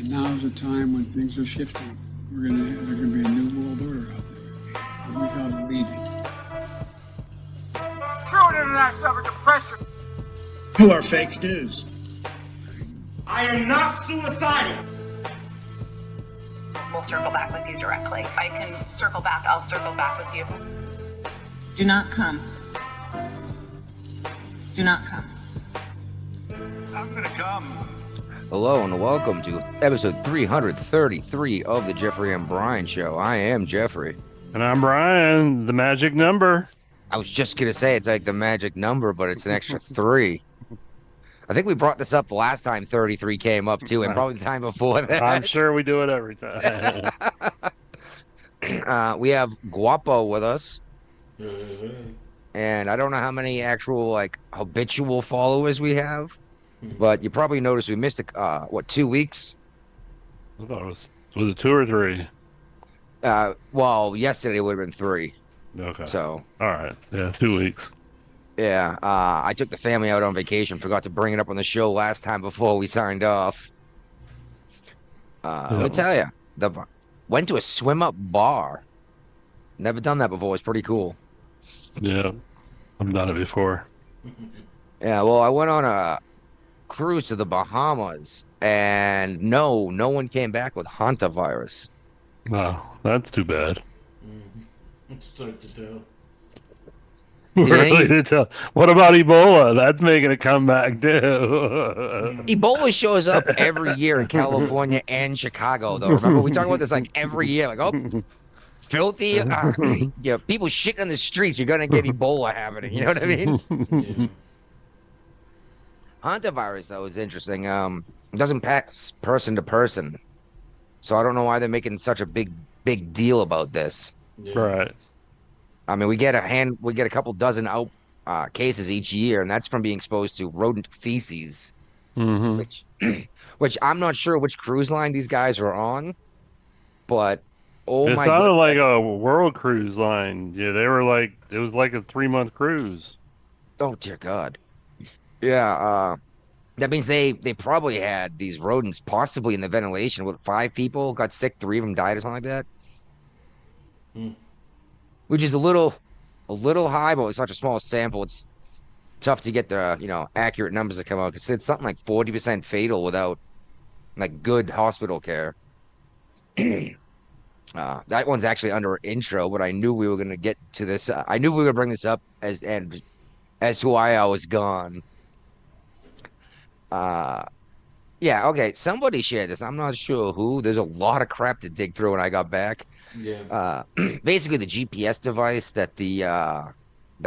And now's the time when things are shifting. There's gonna be a new world order out there. And we gotta lead it. True international depression. You are fake news. I am not suicidal. We'll circle back with you directly. If I can circle back, I'll circle back with you. Do not come. Do not come. I'm gonna come. Hello and welcome to episode 333 of the Jeffrey and Brian Show. I am Jeffrey. And I'm Brian, the magic number. I was just going to say it's like the magic number, but it's an extra 3. I think we brought this up the last time 33 came up too, and probably the time before that. I'm sure we do it every time. We have Guapo with us. And I don't know how many actual habitual followers we have, but you probably noticed we missed 2 weeks? I thought was it 2 or 3? Well, yesterday would have been 3. Okay. So. All right. Yeah, 2 weeks. Yeah. I took the family out on vacation. Forgot to bring it up on the show last time before we signed off. Let me tell you, went to a swim-up bar. Never done that before. It's pretty cool. Yeah. I've done it before. Yeah, well, I went on a cruise to the Bahamas, and no one came back with hantavirus. Oh, that's too bad. It's tough to tell. Really to tell. What about Ebola? That's making a comeback too. Ebola shows up every year in California and Chicago, though. Remember, we talk about this every year. Filthy, people shitting in the streets. You're gonna get Ebola happening. You know what I mean? Yeah. Hantavirus, though, is interesting. It doesn't pass person to person, so I don't know why they're making such a big deal about this. Yeah. Right. I mean, we get a couple dozen cases each year, and that's from being exposed to rodent feces, which I'm not sure which cruise line these guys were on, but It sounded like a world cruise line. Yeah, they were it was like a 3-month cruise. Oh dear God. Yeah, that means they probably had these rodents possibly in the ventilation with 5 people got sick, 3 of them died or something like that. Which is a little high, but it's such a small sample. It's tough to get the accurate numbers to come out because it's something like 40% fatal without good hospital care. That one's actually under our intro, but I knew we were going to get to this. I knew we were going to bring this up as to why I was gone. Yeah, okay. Somebody shared this. I'm not sure who. There's a lot of crap to dig through when I got back. Yeah. Basically, the GPS device that the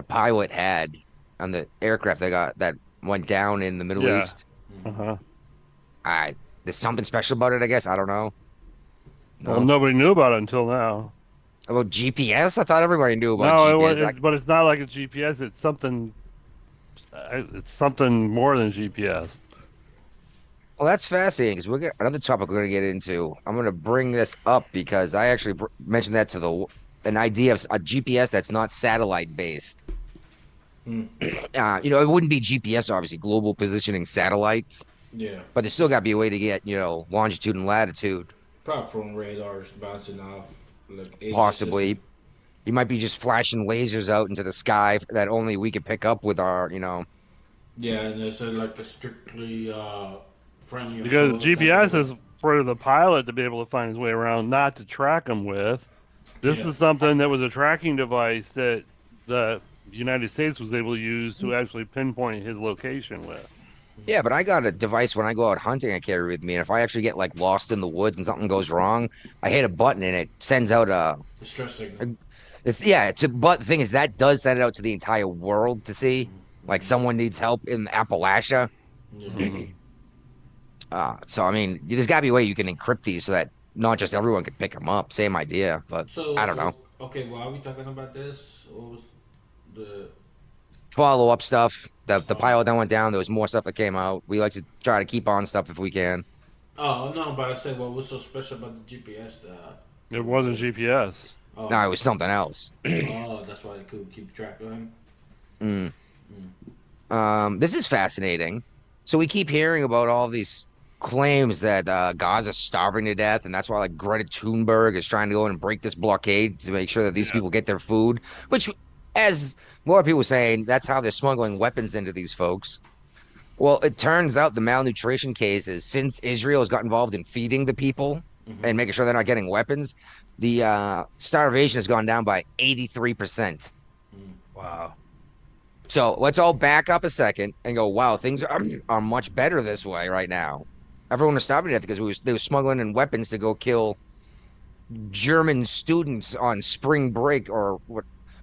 pilot had on the aircraft that went down in the Middle East. There's something special about it, I guess. I don't know. No? Well, nobody knew about it until now. About GPS? I thought everybody knew about GPS. But it's not like a GPS. It's something. It's something more than GPS. Well, that's fascinating because we're another topic we're going to get into. I'm going to bring this up because I actually mentioned that to an idea of a GPS that's not satellite based. It wouldn't be GPS, obviously, global positioning satellites. Yeah. But there's still got to be a way to get, longitude and latitude. Probably from radars bouncing off. Possibly. You might be just flashing lasers out into the sky that only we could pick up with our, Yeah, and it's a strictly friendly. Because GPS is for the pilot to be able to find his way around, not to track him with. This is something that was a tracking device that the United States was able to use to actually pinpoint his location with. Yeah, but I got a device when I go out hunting I carry with me, and if I actually get lost in the woods and something goes wrong, I hit a button and it sends out a stress signal. But the thing is that does send it out to the entire world to see. Someone needs help in Appalachia. So I mean, there's got to be a way you can encrypt these so that not just everyone can pick them up. Same idea, but I don't know. Okay, why are we talking about this? What was the follow-up stuff? The pilot that went down, there was more stuff that came out. We like to try to keep on stuff if we can. Oh, no, but I said, what was so special about the GPS? It wasn't GPS. Oh. No, it was something else. Oh, that's why they could keep track of him? This is fascinating. So we keep hearing about all these claims that Gaza's starving to death, and that's why like Greta Thunberg is trying to go in and break this blockade to make sure that these people get their food. Which, as more people saying, that's how they're smuggling weapons into these folks. Well, it turns out the malnutrition cases, since Israel has got involved in feeding the people and making sure they're not getting weapons, the starvation has gone down by 83%. Wow. So let's all back up a second and go, wow, things are much better this way right now. Everyone was starving to death because they were smuggling in weapons to go kill German students on spring break or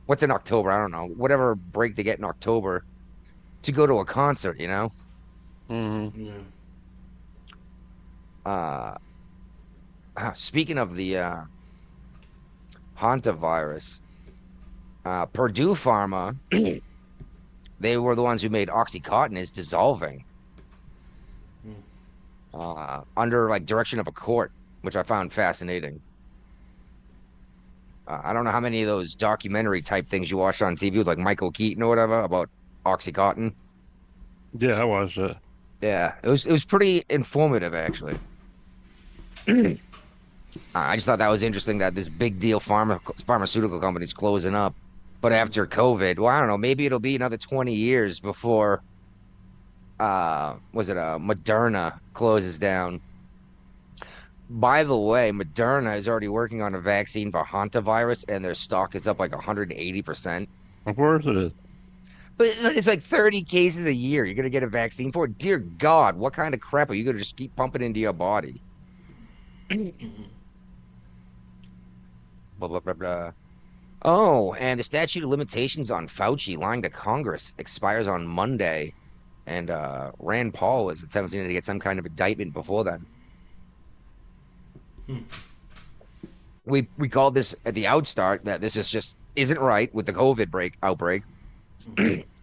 what's in October? I don't know. Whatever break they get in October to go to a concert, you know? Mm-hmm. Yeah. Speaking of the hantavirus, Purdue Pharma, they were the ones who made OxyContin is dissolving under like direction of a court, which I found fascinating. I don't know how many of those documentary type things you watched on TV with like Michael Keaton or whatever about OxyContin. Yeah, I watched it. Yeah, it was pretty informative actually. I just thought that was interesting that this big deal pharmaceutical company's closing up. But after COVID, well, I don't know, maybe it'll be another 20 years before Moderna closes down. By the way, Moderna is already working on a vaccine for hantavirus, and their stock is up like 180%. Of course it is. But it's like 30 cases a year. You're gonna get a vaccine for it? Dear God, what kind of crap are you gonna just keep pumping into your body? Blah blah blah blah. Oh, and the statute of limitations on Fauci lying to Congress expires on Monday, and Rand Paul is attempting to get some kind of indictment before then. We called this at the outstart that this is just isn't right with the COVID outbreak.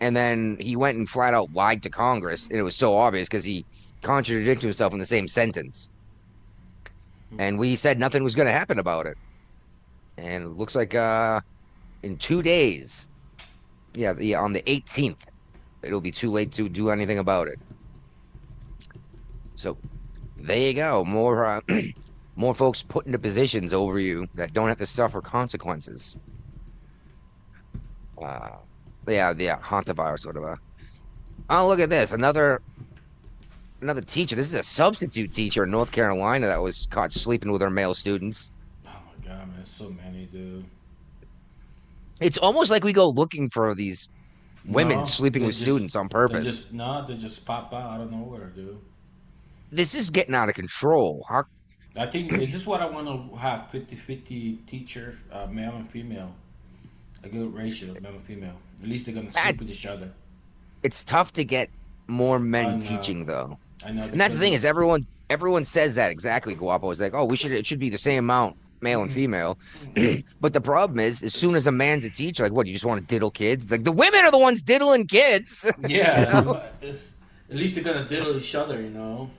And then he went and flat out lied to Congress, and it was so obvious because he contradicted himself in the same sentence. And we said nothing was going to happen about it. And it looks like in 2 days, on the 18th, it'll be too late to do anything about it. So there you go. More more folks put into positions over you that don't have to suffer consequences. The hantavirus, whatever. Oh, look at this. Another teacher. This is a substitute teacher in North Carolina that was caught sleeping with her male students. Oh my god, man, so many, dude. It's almost like we go looking for these women sleeping with students on purpose. They just pop out of nowhere, dude. This is getting out of control. I think this is what I want to have 50-50 teacher, male and female. A good ratio of male and female. At least they're going to sleep with each other. It's tough to get more men teaching, though. I know. And that's the thing is everyone says that exactly, Guapo. It's like, oh, it should be the same amount, male and female. But the problem is, as soon as a man's a teacher, like, what, you just want to diddle kids? It's like, the women are the ones diddling kids. Yeah. You know? At least they're going to diddle each other, you know?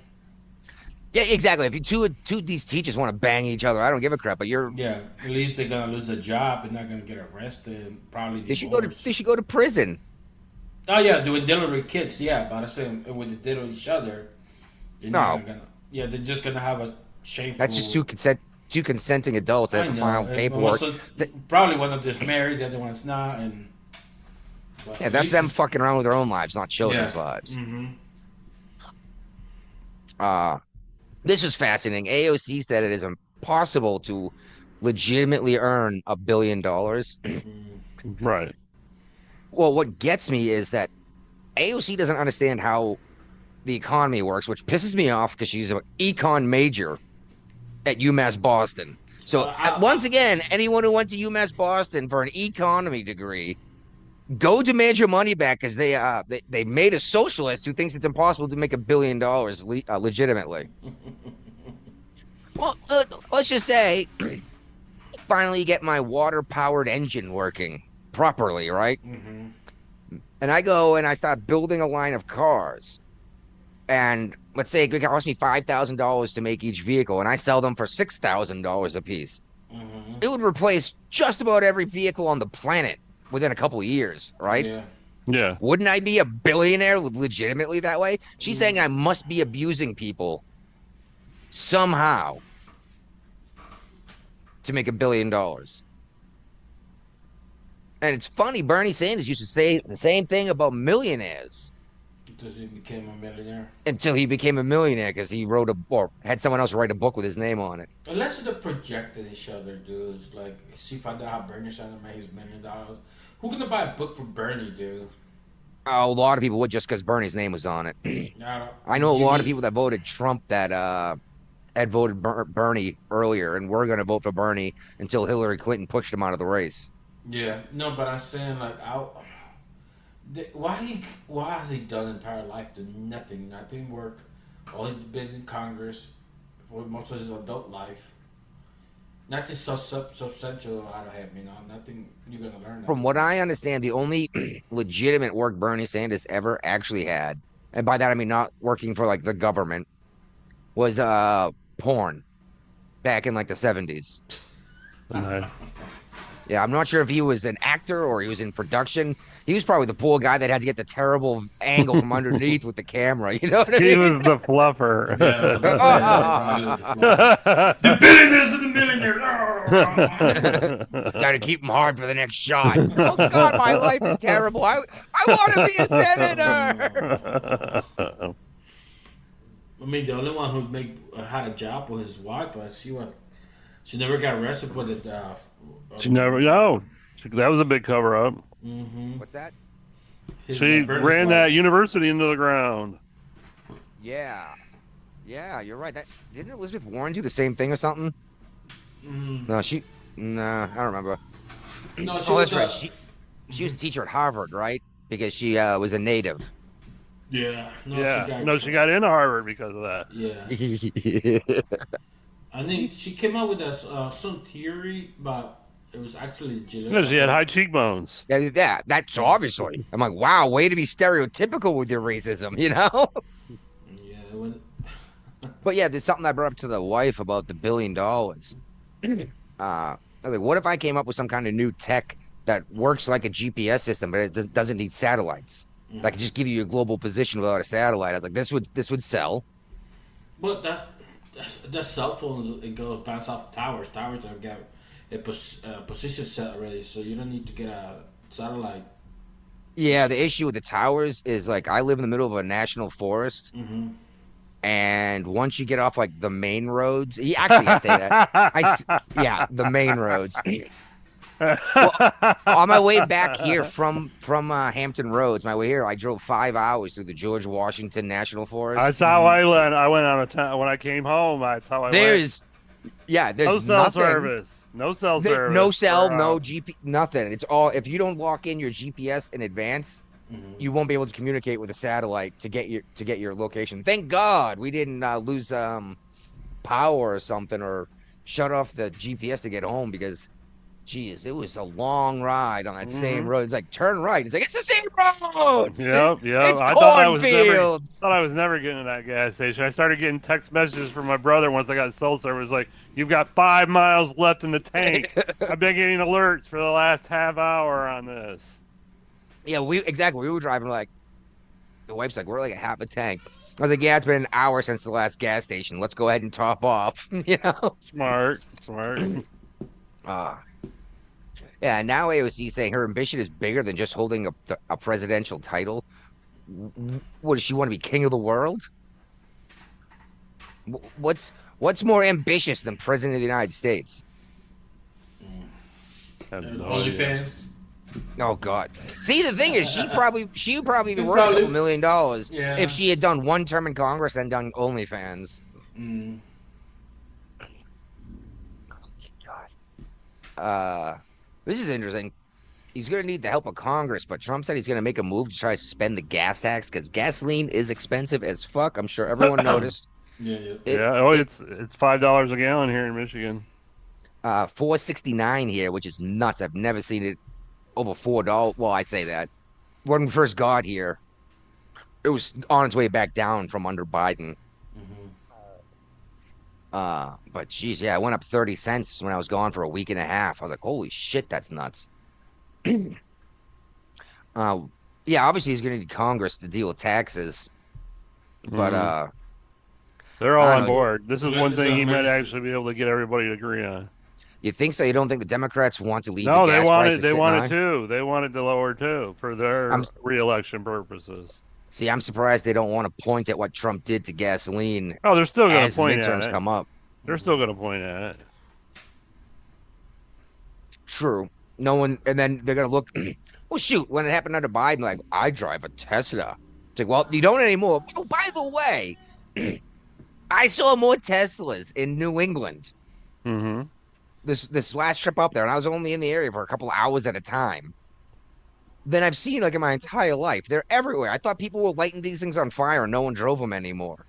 Yeah, exactly. If you two of these teachers want to bang each other, I don't give a crap. But at least they're gonna lose a job and not gonna get arrested. And probably they should go to prison. Oh yeah, doing diddle with kids. Yeah, but I say with the diddle each other, they're just gonna have a shameful. That's just two consenting adults that file paperwork. Probably one of them's married, the other one's not, that's them fucking around with their own lives, not children's lives. This was fascinating. AOC said it is impossible to legitimately earn $1 billion. Right. Well, what gets me is that AOC doesn't understand how the economy works, which pisses me off because she's an econ major at UMass Boston. So once again, anyone who went to UMass Boston for an economy degree, go demand your money back because they made a socialist who thinks it's impossible to make $1 billion legitimately. Well, let's just say, finally get my water-powered engine working properly, right? And I go and I start building a line of cars. And let's say it cost me $5,000 to make each vehicle, and I sell them for $6,000 a piece. It would replace just about every vehicle on the planet within a couple of years, right? Yeah. Wouldn't I be a billionaire legitimately that way? She's saying I must be abusing people somehow to make $1 billion. And it's funny, Bernie Sanders used to say the same thing about millionaires Because he became a millionaire. until he became a millionaire because he wrote or had someone else write a book with his name on it. Unless they're projecting each other, dudes. Like, she found out how Bernie Sanders made his $1 million. Who gonna buy a book for Bernie, dude? Oh, a lot of people would just because Bernie's name was on it. I know a lot of people that voted Trump that had voted Bernie earlier, and were going to vote for Bernie until Hillary Clinton pushed him out of the race. Yeah, no, but I'm saying like, why has he done entire life to nothing work? All he's been in Congress for most of his adult life. Nothing so substantial out of him, nothing you're gonna learn. From what I understand, the only legitimate work Bernie Sanders ever actually had, and by that I mean not working for like the government, was porn back in like the 70s. Nice. Yeah, I'm not sure if he was an actor or he was in production. He was probably the poor guy that had to get the terrible angle from underneath with the camera. You know what I mean? He was the fluffer. Yeah, the billionaires and the millionaires. Got to keep him hard for the next shot. Oh God, my life is terrible. I want to be a senator. I mean, the only one who had a job was his wife, but she never got arrested for the. She never. No, that was a big cover up. Mm-hmm. What's that? She ran that university into the ground. Yeah, you're right. That didn't Elizabeth Warren do the same thing or something? No, I don't remember. No, that's right. She was a teacher at Harvard, right? Because she was a native. Yeah. She got into Harvard because of that. Yeah. I think she came out with some theory, but it was actually legitimate. No, she had high cheekbones. Yeah, that's obviously. I'm like, wow, way to be stereotypical with your racism, you know? Yeah. But yeah, there's something I brought up to the wife about the $1 billion. Like, what if I came up with some kind of new tech that works like a GPS system, but it doesn't need satellites? Mm-hmm. Like, just give you a global position without a satellite. I was like, this would sell. But that's cell phones. It goes bounce off towers. Towers have got a position set already, so you don't need to get a satellite. Yeah, the issue with the towers is like I live in the middle of a national forest, and once you get off like the main roads, actually I say that the main roads. Well, on my way back here from Hampton Roads, my way here, I drove 5 hours through the George Washington National Forest. That's how I went. I went on a time when I came home. That's how I went. There's no cell service, no cell service, no cell, no GP, nothing. It's all if you don't lock in your GPS in advance, you won't be able to communicate with a satellite to get your location. Thank God we didn't lose power or something or shut off the GPS to get home because. Jeez, it was a long ride on that same road. It's like turn right. It's like it's the same road. Yep. It's I thought I was never getting to that gas station. I started getting text messages from my brother once I got cell service. Like, you've got 5 miles left in the tank. I've been getting alerts for the last half hour on this. Yeah, we were driving like the wife's like we're like a half a tank. I was like, yeah, it's been an hour since the last gas station. Let's go ahead and top off. You know, smart. Yeah, now AOC saying her ambition is bigger than just holding a presidential title. What does she want to be king of the world? What's more ambitious than president of the United States? OnlyFans. Oh God! See, the thing is, she would probably be worth a couple $1 million if she had done one term in Congress and done OnlyFans. This is interesting. He's going to need the help of Congress, but Trump said he's going to make a move to try to suspend the gas tax because gasoline is expensive as fuck. I'm sure everyone noticed. It's $5 a gallon here in Michigan. $4.69 here, which is nuts. I've never seen it over $4. Well, I say that when we first got here, it was on its way back down from under Biden. But geez, yeah, it went up 30 cents when I was gone for a week and a half. I was like, holy shit, that's nuts. Yeah, obviously he's going to need Congress to deal with taxes. But They're all I on don't know. board. This is Unless one it's thing an he might emergency. actually be able to get everybody to agree on. You think so? You don't think the Democrats want to leave the No, gas prices they sitting wanted high? to. They wanted to lower too for I'm their reelection purposes. See, I'm surprised they don't want to point at what Trump did to gasoline Oh, they're still going to as the point at midterms it. come up. They're still going to point at it. True. No one, and then they're gonna look. Well, shoot, when it happened under Biden, like I drive a Tesla. It's like, well, you don't anymore. Oh, by the way, I saw more Teslas in New England Mm-hmm. this last trip up there, and I was only in the area for a couple of hours at a time. Than I've seen like in my entire life. They're everywhere. I thought people were lighting these things on fire and no one drove them anymore.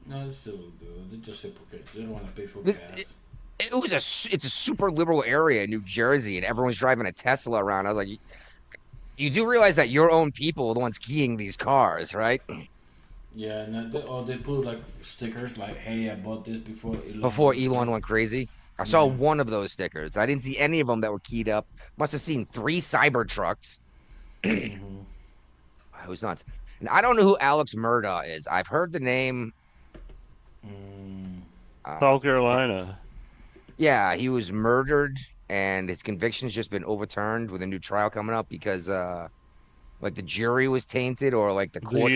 No, they still do. They're just hypocrites. They don't want to pay for This- gas. It's a super liberal area in New Jersey, and everyone's driving a Tesla around. I was like, you do realize that your own people are the ones keying these cars, right? Yeah, and they put like stickers like, "Hey, I bought this before Elon." Before Elon went crazy. I saw Yeah. one of those stickers. I didn't see any of them that were keyed up. Must have seen 3 cyber trucks. Mhm. It was nuts. And I don't know who Alex Murdaugh is. I've heard the name. Mm. South Carolina. Yeah, he was murdered, and his conviction's just been overturned with a new trial coming up because, like the jury was tainted, or like the court.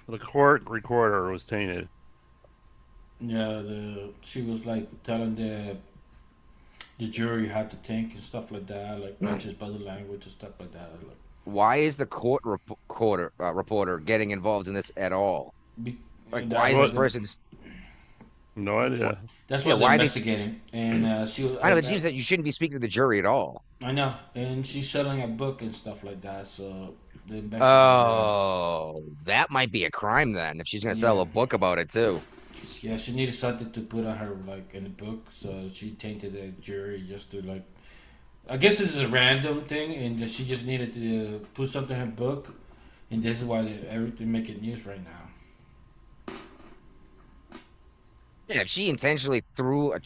The court recorder was tainted. Yeah, she was like telling the jury how to think and stuff like that, like not just body language and stuff like that. Like, Why is the court reporter getting involved in this at all? be, Like, that's why is what this the- person's? No idea. That's Yeah, what why they're are they- investigating, and she was. I know it seems that you shouldn't be speaking to the jury at all. I know, and she's selling a book and stuff like that. So the investigator. Oh, that might be a crime then. If she's gonna sell Yeah. a book about it too. Yeah, she needed something to put on her like in the book, so she tainted the jury just to like. I guess this is a random thing, and that she just needed to put something in her book, and this is why everything making news right now. Yeah, if she intentionally threw a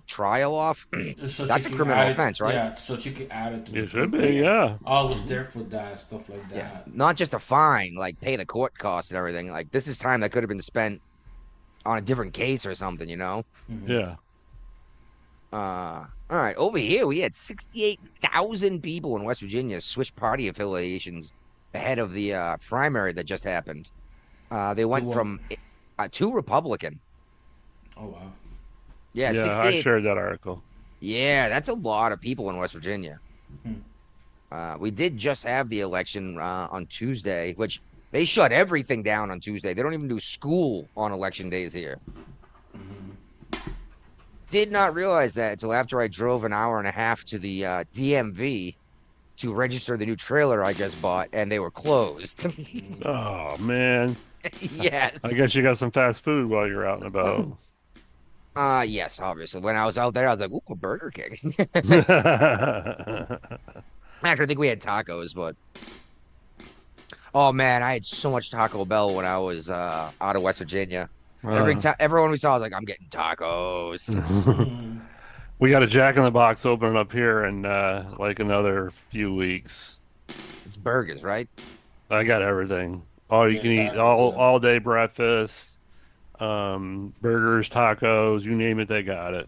trial off, So that's she a can criminal add it- offense, right? Yeah, so she could add it to the It should book. be, yeah. I was there for that, stuff like Yeah, that. not just a fine, like pay the court costs and everything. Like this is time that could have been spent on a different case or something, you know? Yeah. All right, over here we had 68,000 people in West Virginia switch party affiliations ahead of the primary that just happened. They went what? from to Republican. Oh wow. Yeah, Yeah, I 68. shared that article. Yeah, that's a lot of people in West Virginia. Hmm. We did just have the election on Tuesday, which they shut everything down on Tuesday. They don't even do school on election days here. Did not realize that until after I drove an hour and a half to the DMV to register the new trailer I just bought, and they were closed. Oh man. Yes. I guess you got some fast food while you're out and about. Yes, obviously. When I was out there, I was like, ooh, a Burger King. Actually, I think we had tacos, but oh man, I had so much Taco Bell when I was out of West Virginia. Every time, everyone we saw was like, "I'm getting tacos." We got a Jack in the Box opening up here in like another few weeks. It's burgers, right? I got everything. All you can eat, all day breakfast, burgers, tacos, you name it, they got it.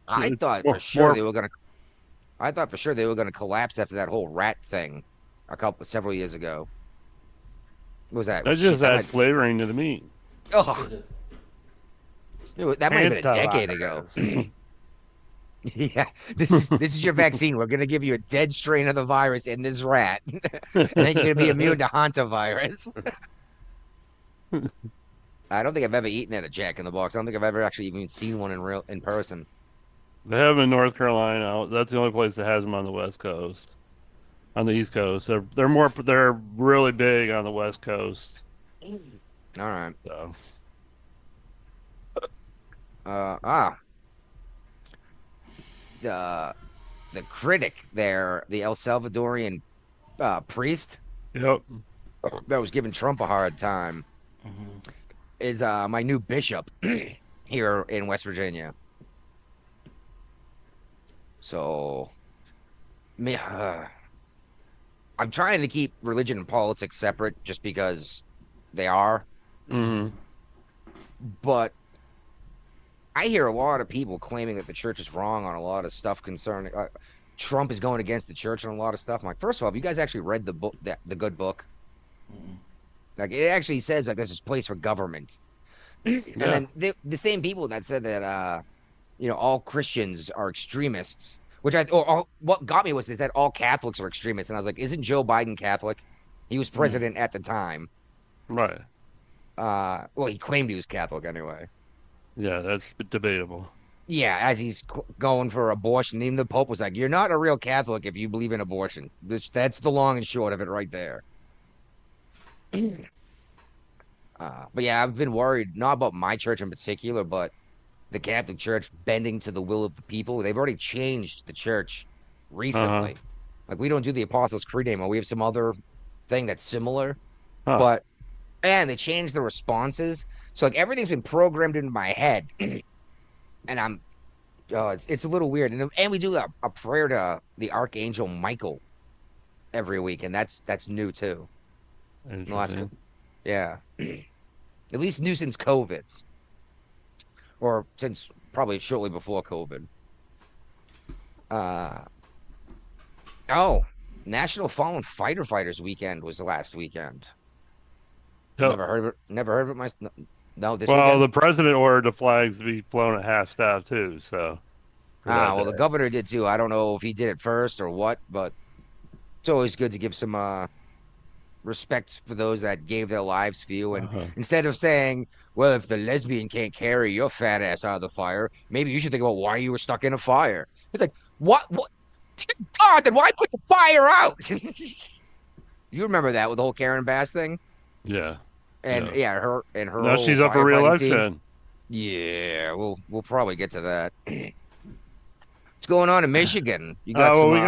I It's thought more- for sure more- they were gonna. I thought for sure they were gonna collapse after that whole rat thing, several years ago. What was that? That Shit, just that adds flavoring to the meat. that might have been a decade ago. Yeah, this is your vaccine. We're gonna give you a dead strain of the virus in this rat, and then you're gonna be immune to hantavirus. I don't think I've ever eaten at a Jack in the Box. I don't think I've ever actually even seen one in person. They have them in North Carolina. That's the only place that has them on the West Coast. On the East Coast, they're really big on the West Coast. All right. So The critic there, the El Salvadorian priest yep. that was giving Trump a hard time, is my new bishop here in West Virginia. So, I'm trying to keep religion and politics separate just because they are. Hmm. but I hear a lot of people claiming that the church is wrong on a lot of stuff concerning Trump is going against the church on a lot of stuff. I'm like, first of all, have you guys actually read the book, the good book? Like, it actually says like there's this place for government, and then the same people that said that all Christians are extremists, which what got me was they said all Catholics are extremists, and I was like, isn't Joe Biden Catholic? He was president at the time, Right. well, he claimed he was Catholic anyway. Yeah, that's debatable. Yeah, as he's going for abortion, even the Pope was like, "You're not a real Catholic if you believe in abortion." That's the long and short of it, right there. But yeah, I've been worried not about my church in particular, but the Catholic Church bending to the will of the people. They've already changed the church recently. Like, we don't do the Apostles' Creed anymore. We have some other thing that's similar, but and they changed the responses. So like everything's been programmed into my head, and it's a little weird. And we do a prayer to the Archangel Michael every week, and that's new too. Yeah, at least new since COVID, or since probably shortly before COVID. National Fallen Fighter Fighters Weekend was the last weekend. Never heard of it. Never heard of it. No, this well, weekend? the president ordered the flags to be flown at half staff too. So, well, the governor did too. I don't know if he did it first or what, but it's always good to give some respect for those that gave their lives for you. And instead of saying, "Well, if the lesbian can't carry your fat ass out of the fire, maybe you should think about why you were stuck in a fire." It's like, what? God, then why put the fire out? You remember that with the whole Karen Bass thing? Yeah. And her now she's up for re-election. Yeah, we'll probably get to that. What's going on in Michigan? You got we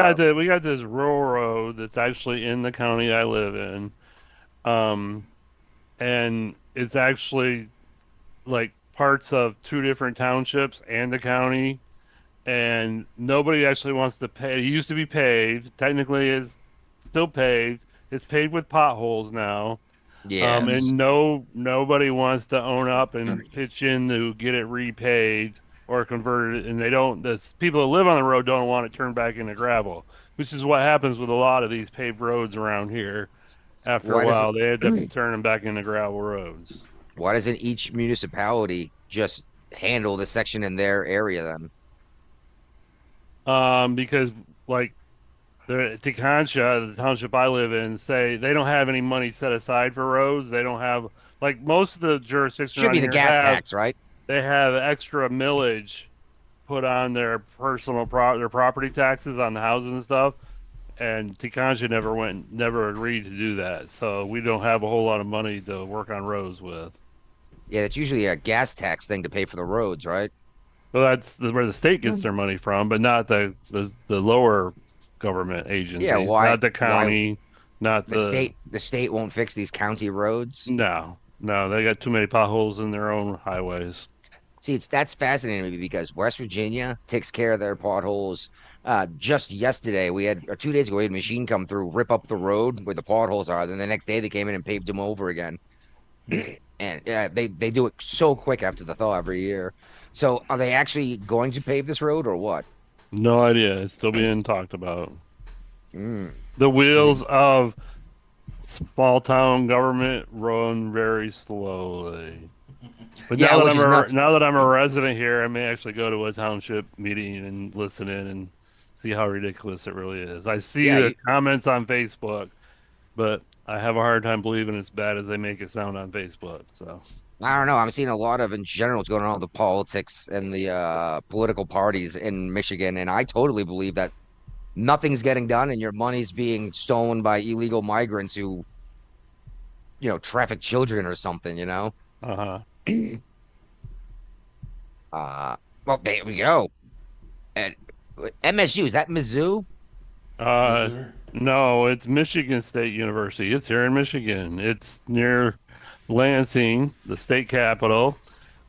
got this rural road that's actually in the county I live in, and it's actually like parts of 2 different townships and the county, and nobody actually wants to pay. It used to be paved. Technically, it's still paved. It's paved with potholes now. Yes. And nobody wants to own up and pitch in to get it repaved or converted, and the people that live on the road don't want it turned back into gravel, which is what happens with a lot of these paved roads around here. After a while, they end up turning them back into gravel roads. Why doesn't each municipality just handle the section in their area then? Because like the Teconcha, the township I live in, say they don't have any money set aside for roads. They don't have, like, most of the jurisdictions should be the gas tax, right? They have extra millage put on their their property taxes on the houses and stuff, and Teconcha never agreed to do that. So we don't have a whole lot of money to work on roads with. Yeah, that's usually a gas tax thing to pay for the roads, right? Well, that's where the state gets their money from, but not the lower government agency. Yeah, why? Not the county, not the state. The state won't fix these county roads. No, they got too many potholes in their own highways. See, that's fascinating to me because West Virginia takes care of their potholes. Just yesterday, or 2 days ago, we had a machine come through, rip up the road where the potholes are. Then the next day, they came in and paved them over again. And they do it so quick after the thaw every year. So, are they actually going to pave this road or what? No idea. It's still being talked about. The wheels of small town government run very slowly. But now that I'm a resident here, I may actually go to a township meeting and listen in and see how ridiculous it really is. I see the comments on Facebook, but I have a hard time believing it's bad as they make it sound on Facebook. So I don't know. I'm seeing a lot of, in general, what's going on with the politics and the political parties in Michigan, and I totally believe that nothing's getting done and your money's being stolen by illegal migrants who, traffic children or something, Well, there we go. And MSU, is that Mizzou? No, it's Michigan State University. It's here in Michigan. It's near Lansing, the state capital.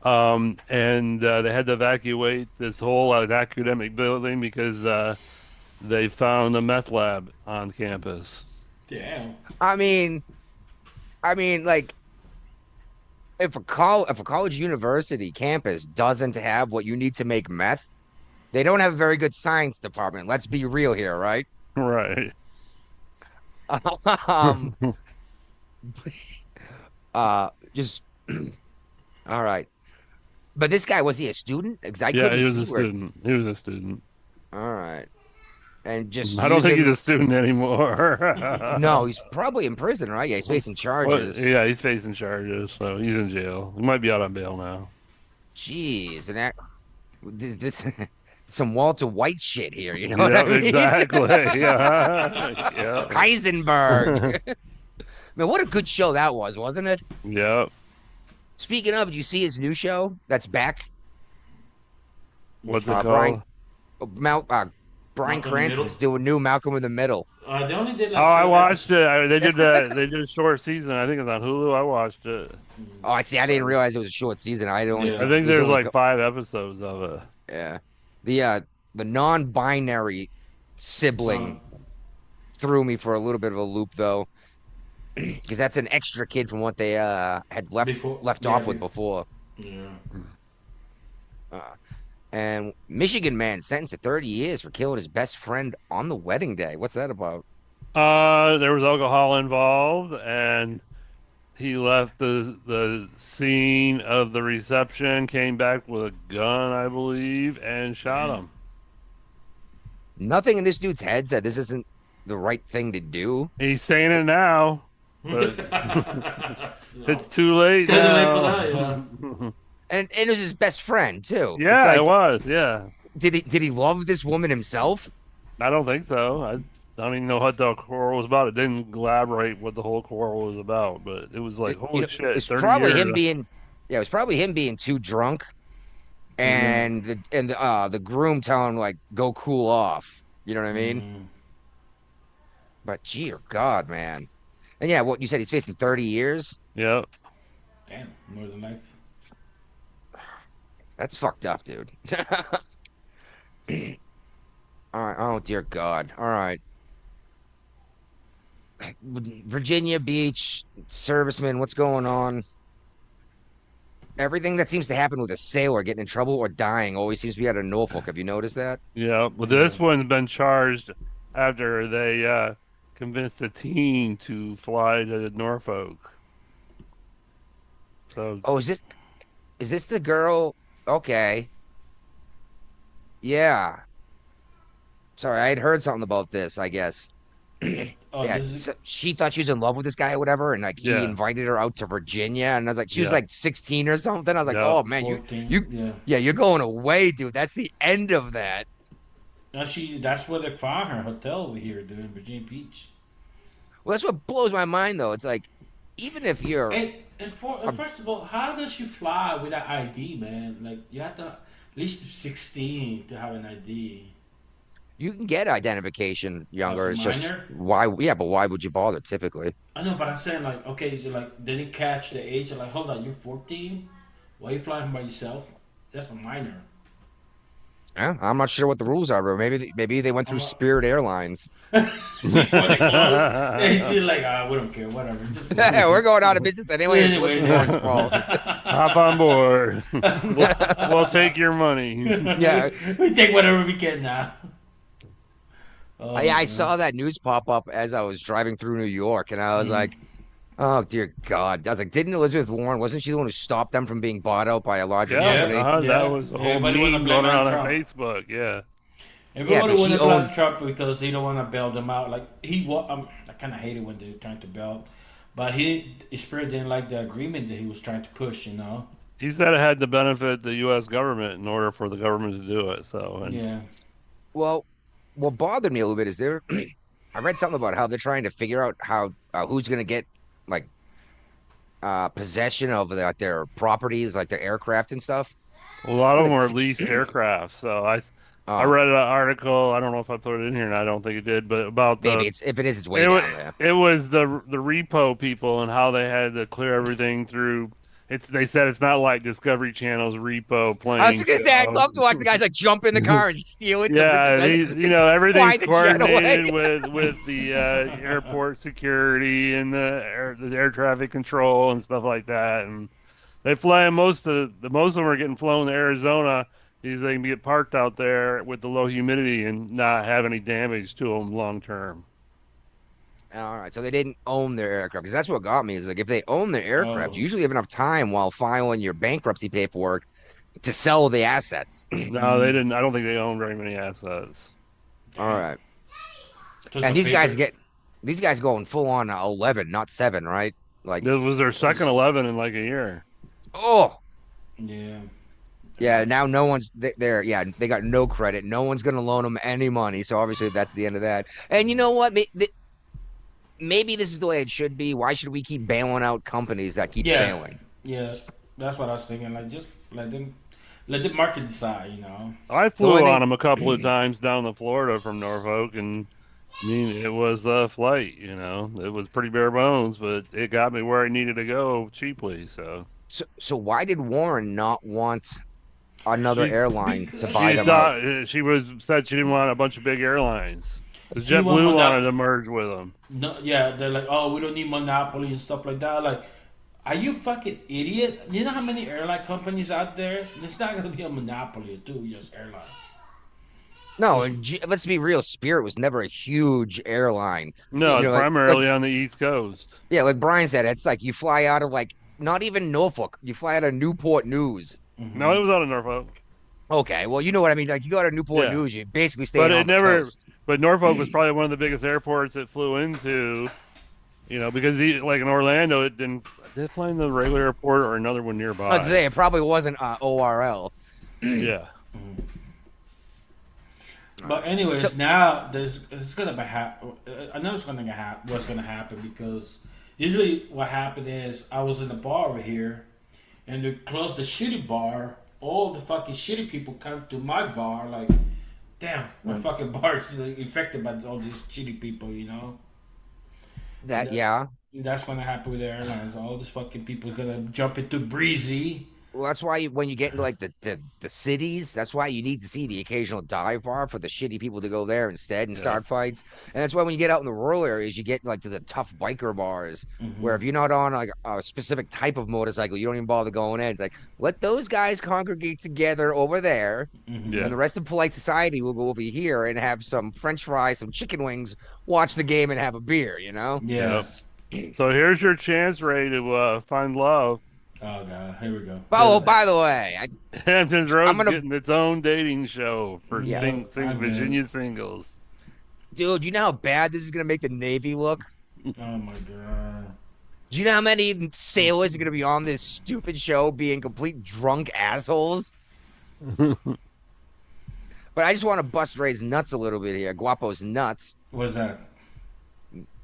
And they had to evacuate this whole academic building because they found a meth lab on campus. Damn. I mean, like, if a college university campus doesn't have what you need to make meth, they don't have a very good science department. Let's be real here, right? Right. Um, just all right. But this guy, was he a student? Because I Yeah, couldn't he was see a where. student. He was a student. All right, and just I don't think he's using. a student anymore. No, he's probably in prison, right? Yeah, he's facing Well, charges. yeah, he's facing charges, so he's in jail. He might be out on bail now. Jeez, and that this some Walter White shit here. You know what Yeah, I mean? exactly. Yeah, yeah, Heisenberg. Man, what a good show that was, wasn't it? yeah. Speaking of, did you see his new show that's back? What's it Brian, called? Brian Malcolm in the Cranston's Middle? doing new Malcolm in the Middle. They only did Oh, like I seven watched episodes. it. They did that. They did a short season. I think it's on Hulu. I watched it. Oh, I see. I didn't realize it was a short season. I had only Yeah. seen. I think it was there's only like 5 episodes of it. yeah. The non-binary sibling So, threw me for a little bit of a loop though, because that's an extra kid from what they had left off with before. yeah. And Michigan man sentenced to 30 years for killing his best friend on the wedding day. What's that about? There was alcohol involved, and he left the scene of the reception, came back with a gun, I believe, and shot him. Nothing in this dude's head said this isn't the right thing to do. He's saying it now, but it's too late Too late now. for that, yeah. And it was his best friend too. Yeah, It's like, it was. Yeah, did he love this woman himself? I don't think so. I don't even know what the quarrel was about. It didn't elaborate what the whole quarrel was about, but it was like, holy shit, It's 30 probably years. him being yeah, it was probably him being too drunk and the groom telling him like go cool off. You know what I mean? But gee God, man. And yeah, what you said he's facing 30 years? Yep. Damn, more than life. That's fucked up, dude. All right. Oh dear God. All right. Virginia Beach serviceman, what's going on? Everything that seems to happen with a sailor getting in trouble or dying always seems to be out of Norfolk. Have you noticed that? Yeah, but this one's been charged after they convinced a teen to fly to Norfolk. So Oh, is this the girl? Okay. Yeah. Sorry, I had heard something about this, I guess. Oh, Yeah, this is, so she thought she was in love with this guy or whatever, and like he Yeah. invited her out to Virginia, and I was like, she was Yeah. like 16 or something. I was like, Yeah. oh man, 14, you, yeah. you're going away, dude. That's the end of that. Now that's where they found her hotel over here, dude, in Virginia Beach. Well, that's what blows my mind, though. It's like, even if you're, First of all, how does she fly without ID, man? Like you have to at least 16 to have an ID. you can get identification younger. As It's a just minor? why, yeah, but why would you bother? Typically, I know, but I'm saying like, okay, so like, they didn't catch the age. Like, hold on, you're 14. Why are you flying by yourself? That's a minor. yeah, I'm not sure what the rules are, but maybe they went through Spirit Airlines. Before they close, and she's like, we don't care, whatever. Just Yeah, we're going out of business anyway. It's Anyways, Lawrence's fault. hop on board. we'll take your money. Yeah. we take whatever we can now. Oh, Yeah, I man. saw that news pop up as I was driving through New York, and I was like, "Oh dear God!" I was like, "Didn't Elizabeth Warren? Wasn't she the one who stopped them from being bought out by a larger Yeah, company?" Yeah. that was a whole Everybody wanna meme blame going around on Trump. Facebook. Yeah. Everybody but want she to blame owned- Trump because he don't want to bail them out. Like I kind of hate it when they're trying to bail, but his spirit didn't like the agreement that he was trying to push. You know. He said it had to benefit the U.S. government in order for the government to do it. So, and Yeah. Well, what bothered me a little bit is I read something about how they're trying to figure out how who's going to get like possession of their properties, like their aircraft and stuff. a lot of them were leased aircraft. So I read an article. I don't know if I put it in here, and I don't think it did, but about Maybe if it is, it's way it, down wa- there. it was the repo people and how they had to clear everything through. They said it's not like Discovery Channel's repo plane. I was just gonna say I'd love to watch the guys like jump in the car and steal it. Yeah, Just everything's fly the jet coordinated away. with the airport security and the air traffic control and stuff like that. And They fly most of them are getting flown to Arizona because they can get parked out there with the low humidity and not have any damage to them long term. All right, so they didn't own their aircraft because that's what got me is like if they own their aircraft, Oh. you usually have enough time while filing your bankruptcy paperwork to sell the assets. No, they didn't. I don't think they own very many assets. All right, Just and a these guys going full on 11, not 7, right? Like, This was their second 11 in like a year. oh Yeah. yeah, now no one's there. Yeah, they got no credit. No one's gonna loan them any money. So obviously that's the end of that. And you know what? Maybe this is the way it should be. Why should we keep bailing out companies that keep Yeah. failing? Yeah. That's what I was thinking. Like, just let the market decide. You know. I The flew only on thing- them a couple of times down to Florida from Norfolk, and I mean, it was a flight. You know, it was pretty bare bones, but it got me where I needed to go cheaply. So why did Warren not want another She- airline to because buy She them out? thought said she didn't want a bunch of big airlines. 'Cause She JetBlue wanted wanted to merge with them. No. Yeah. They're like, oh, we don't need monopoly and stuff like that. Like, are you fucking idiot? You know how many airline companies out there? It's not gonna be a monopoly too. Just airline. No, and let's be real. Spirit was never a huge airline. No, You know, it's like- primarily on the East Coast. Yeah, like Brian said, it's like you fly out of like not even Norfolk. You fly out of Newport News. No, it was out of Norfolk. Okay, well, you know what I mean. Like you go to Newport Yeah. News, you basically stay But on it the never. coast. But Norfolk was probably one of the biggest airports it flew into. You know, because like in Orlando, it didn't. Did it fly in the regular airport or another one nearby? I'd say it probably wasn't ORL. Yeah. But anyways, now it's gonna be I know it's gonna what's gonna happen because usually what happened is I was in the bar over here, and they closed the shitty bar. All the fucking shitty people come to my bar. Like, damn, my fucking bar is infected by all these shitty people. You know. That yeah. That's gonna happen with the airlines. All these fucking people are gonna jump into Breezy. Well, that's why when you get into like the cities, that's why you need to see the occasional dive bar for the shitty people to go there instead and start fights. And that's why when you get out in the rural areas, you get like to the tough biker bars where if you're not on like a specific type of motorcycle, you don't even bother going in. It's like let those guys congregate together over there, Yeah. and the rest of polite society will go over here and have some French fries, some chicken wings, watch the game, and have a beer. You know? Yeah. So here's your chance, Ray, to find love. Oh god, here we go. Oh, by the way, Hamptons Road's I'm gonna- getting its own dating show for Yeah. I'm Virginia singles. dude, you know how bad this is gonna make the Navy look? Oh my god. Do you know how many sailors are going to be on this stupid show being complete drunk assholes? But I just want to bust Ray's nuts a little bit here. Guapo's nuts. What's that?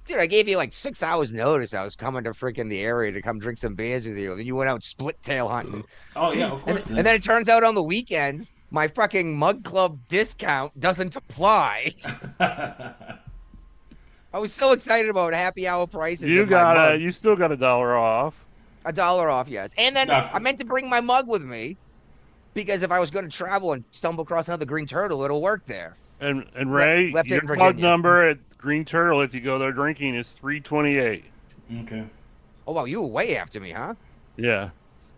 Dude, I gave you like 6 hours notice. I was coming to freaking the area to come drink some beers with you. Then you went out split tail hunting. Oh yeah, of And, course. and then it turns out on the weekends, my fucking mug club discount doesn't apply. I was so excited about happy hour prices. You of my mug. you still got $1 off. $1 off, yes. And then No. I meant to bring my mug with me because if I was going to travel and stumble across another green turtle, it'll work there. And Ray, left it your in mug Virginia. number at Green Turtle, if you go there drinking, is 328. Okay. Oh, wow, you were way after me, huh? Yeah.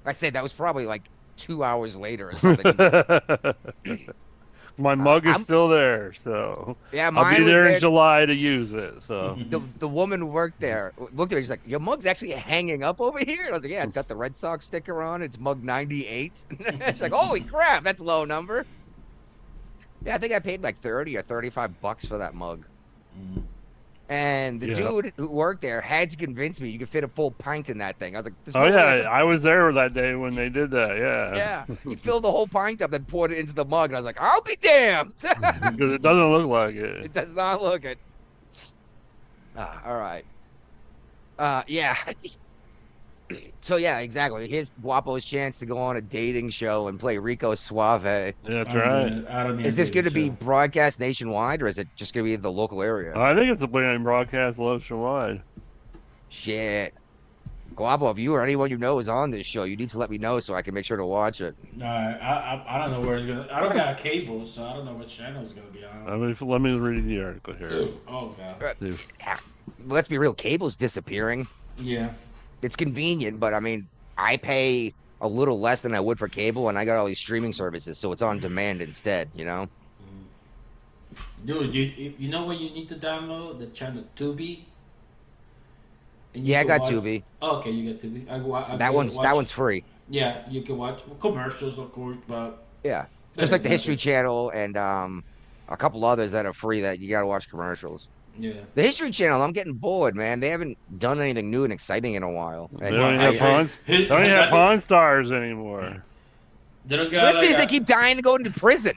I said that was probably like 2 hours later or something. My mug is I'm- still there, so Yeah, I'll mine be was there there. in July to use it. So The woman who worked there looked at me. She's like, "Your mug's actually hanging up over here." And I was like, "Yeah, it's got the Red Sox sticker on. It's mug 98." She's like, "Holy crap, that's a low number." Yeah, I think I paid like 30 or 35 bucks for that mug. And the Yeah. dude who worked there had to convince me you could fit a full pint in that thing. I was like, "There's oh no way that's yeah, I was there that day when they did that. Yeah. yeah." He filled the whole pint up, then poured it into the mug, and I was like, "I'll be damned." Because it doesn't look like it. It does not look it. All right. Yeah. So yeah, exactly. Here's Guapo's chance to go on a dating show and play Rico Suave. That's right. I don't need Is this to going to do be so. broadcast nationwide, or is it just going to be the local area? I think it's a brilliant broadcast nationwide. Shit. Guapo, if you or anyone you know is on this show, you need to let me know so I can make sure to watch it. I don't know where it's gonna. I don't got cable, so I don't know what channel it's gonna be on. Let me read the article here. Oh god. Yeah. Let's be real, cable's disappearing. Yeah. It's convenient, but I mean, I pay a little less than I would for cable, and I got all these streaming services, so it's on demand instead. You know. Dude, you know what you need to download? The channel Tubi. And you Yeah, I can got watch- Tubi. Oh, okay, you got Tubi. That one's free. Yeah, you can watch commercials, of course, but Yeah, just like the History Channel and a couple others that are free that you got to watch commercials. yeah. The History Channel, I'm getting bored, man. They haven't done anything new and exciting in a while. They And don't even have Hey, Pawn hey, Pawn Stars anymore. They don't Well, got that's like because they a- keep dying to go into prison.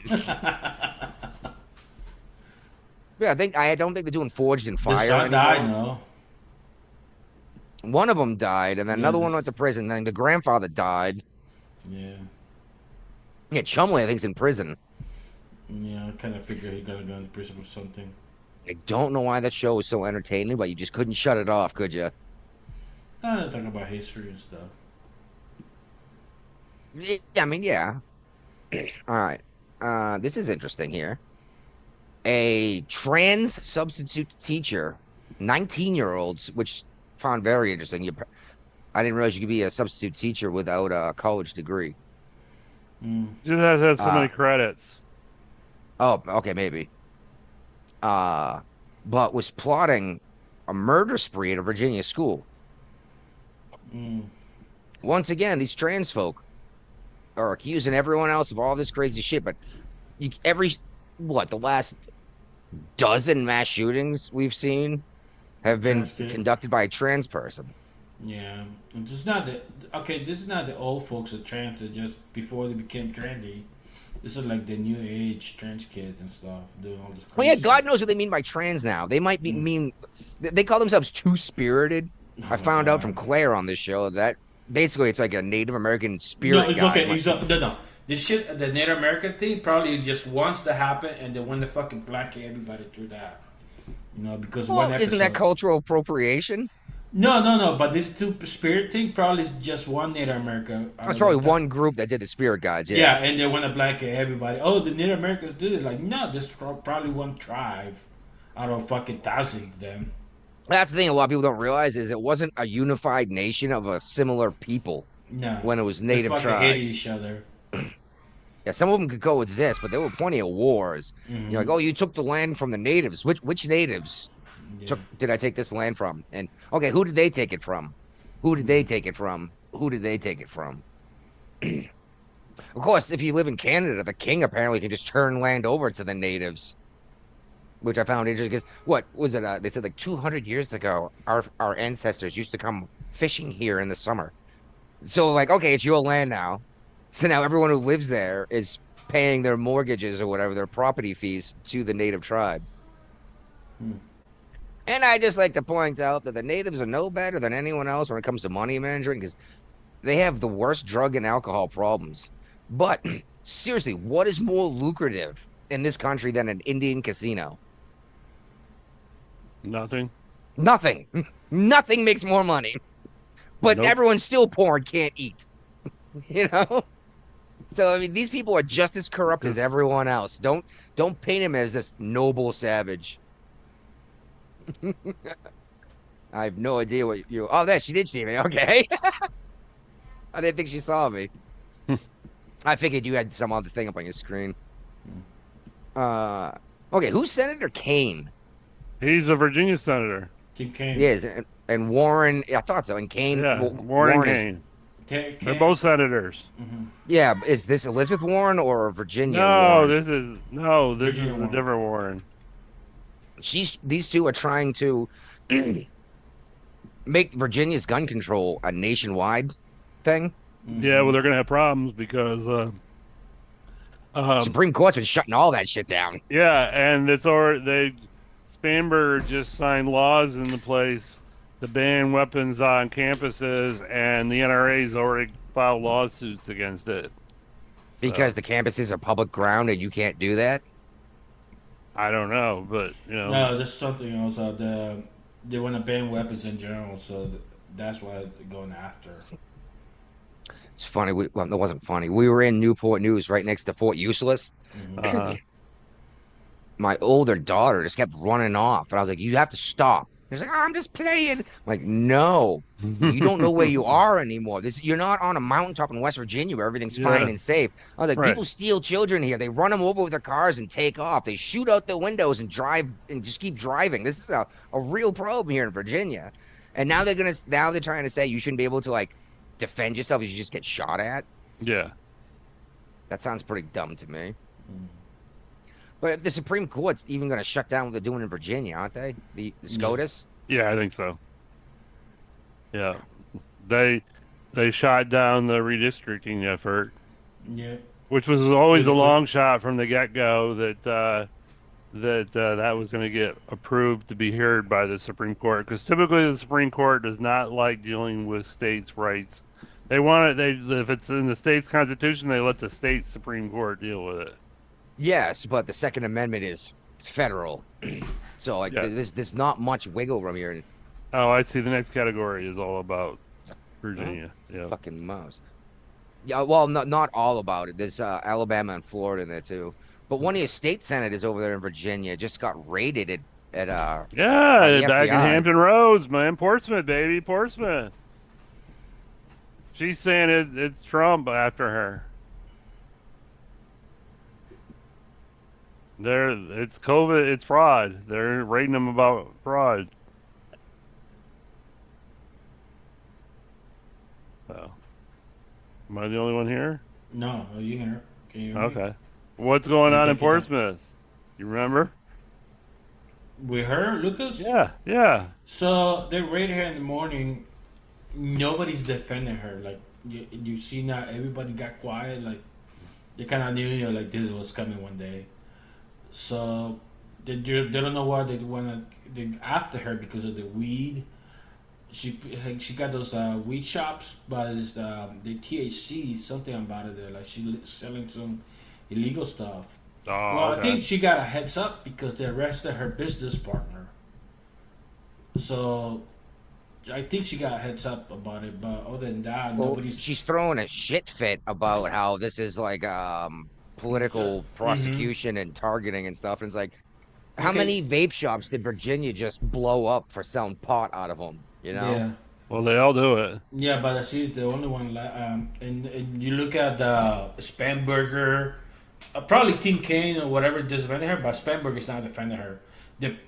Yeah, I don't think they're doing Forged in the Fire son died, anymore. no. One of them died, and then Yeah, another one this- went to prison. Then the grandfather died. Yeah. Yeah, Chumley, I think's in prison. Yeah, I kind of figured he gotta go into prison or something. I don't know why that show was so entertaining, but you just couldn't shut it off, could you? I talk about history and stuff. Yeah, I mean, yeah. All right. This is interesting here. A trans substitute teacher, 19-year-olds, which found very interesting. I didn't realize you could be a substitute teacher without a college degree. Mm. Just has so many credits. Oh, okay, maybe. But was plotting a murder spree at a Virginia school. Mm. Once again, these trans folk are accusing everyone else of all this crazy shit, but the last dozen mass shootings we've seen have been Trans kid. conducted by a trans person. Yeah, and just not the okay. This is not the old folks that trans that just before they became trendy. This is like the new age trans kids and stuff doing all this. Well, yeah, crazy God shit. knows what they mean by trans now. They might mean they call themselves two-spirited. I found out from Claire on this show that basically it's like a Native American spirit. No, it's guy. okay. No. This shit, the Native American thing, probably just wants to happen, and they want to fucking blanket everybody through that. You know, because Well, one episode. isn't that cultural appropriation? No. But this two spirit thing probably is just one Native American. That's probably one group that did the spirit guides. Yeah. Yeah, and they want to blanket everybody. Oh, the Native Americans did it. Like, no, this probably one tribe out of fucking thousands of them. That's the thing a lot of people don't realize is it wasn't a unified nation of a similar people No. when it was They native fucking hated tribes. each other. Yeah, some of them could coexist, but there were plenty of wars. Mhm. You're like, oh, you took the land from the natives. Which natives Yeah. did I take this land from? And okay, who did they take it from? Who did they take it from? Who did they take it from? Of course, if you live in Canada, the king apparently can just turn land over to the natives, which I found interesting. Because what was it? They said like 200 years ago, our ancestors used to come fishing here in the summer. So like, okay, it's your land now. So now everyone who lives there is paying their mortgages or whatever, their property fees to the native tribe. And I just like to point out that the natives are no better than anyone else when it comes to money management because they have the worst drug and alcohol problems. But seriously, what is more lucrative in this country than an Indian casino? Nothing. Nothing. Nothing makes more money. But Nope. everyone's still poor and can't eat. You know? So I mean these people are just as corrupt as everyone else. Don't paint him as this noble savage. I have no idea what you. Oh, there she did see me. Okay. I didn't think she saw me. I figured you had some other thing up on your screen. Okay, who's Senator Kane? He's a Virginia senator. Tim Kaine. Yes, and Warren. I thought so. And Kane. Yeah, well, Warren is- Kane. Kane. They're both senators. Yeah, is this Elizabeth Warren or Virginia No, Warren? this is Virginia a Warren. different Warren. These two are trying to make Virginia's gun control a nationwide thing. Yeah, well, they're gonna have problems because Supreme Court's been shutting all that shit down. yeah, and it's already Spanberger just signed laws into place to ban weapons on campuses, and the NRA's already filed lawsuits against it. Because the campuses are public ground and you can't do that. I don't know, but you know, No, there's something else. They want to ban weapons in general, so that's why they're going after. It's funny. Well, it wasn't funny. We were in Newport News right next to Fort Useless. uh, My older daughter just kept running off. And I was like, you have to stop. He's like, I'm just playing. I'm like, no, you don't know where you are anymore. You're not on a mountaintop in West Virginia where everything's fine and safe. I was like, Right. people steal children here. They run them over with their cars and take off. They shoot out the windows and drive and just keep driving. This is a real problem here in Virginia. And now they're trying to say you shouldn't be able to like defend yourself. You should just get shot at. Yeah. That sounds pretty dumb to me. But if the Supreme Court's even going to shut down what they're doing in Virginia, aren't they? The SCOTUS? Yeah, I think so. Yeah. They shot down the redistricting effort, Yeah. which was always a long shot from the get-go that that was going to get approved to be heard by the Supreme Court, because typically the Supreme Court does not like dealing with states' rights. They want it. If it's in the state's constitution, they let the state Supreme Court deal with it. Yes, but the Second Amendment is federal. So like there's not much wiggle room here. Oh, I see. The next category is all about Virginia. Yeah. Fucking mouse. Yeah, well, not all about it. There's Alabama and Florida in there too. But one of your state senators over there in Virginia just got raided at by the back in FBI. Hampton Roads, man. Portsmouth, baby, Portsmouth. She's saying it's Trump after her. It's COVID, it's fraud. They're raiding them about fraud. So, am I the only one here? No, you hear? Can you hear me? Okay. What's going on in Portsmouth? You remember? With her, Lucas? Yeah. So they raided her in the morning. Nobody's defending her. Like you see now, everybody got quiet. Like they kind of knew, like this was coming one day. So they don't know why they they after her because of the weed. She got those weed shops, but it's, the THC something about it. There, like she selling some illegal stuff. Oh, Well, okay. I think she got a heads up because they arrested her business partner. So I think she got a heads up about it, but other than that, Well, nobody's. she's throwing a shit fit about how this is like political prosecution and targeting and stuff. And it's like, how many vape shops did Virginia just blow up for selling pot out of them? You know? Yeah. Well, they all do it. Yeah, but she's the only one. And you look at the Spamberger, probably Team Kane or whatever defended her, but Spamberger's not defending her.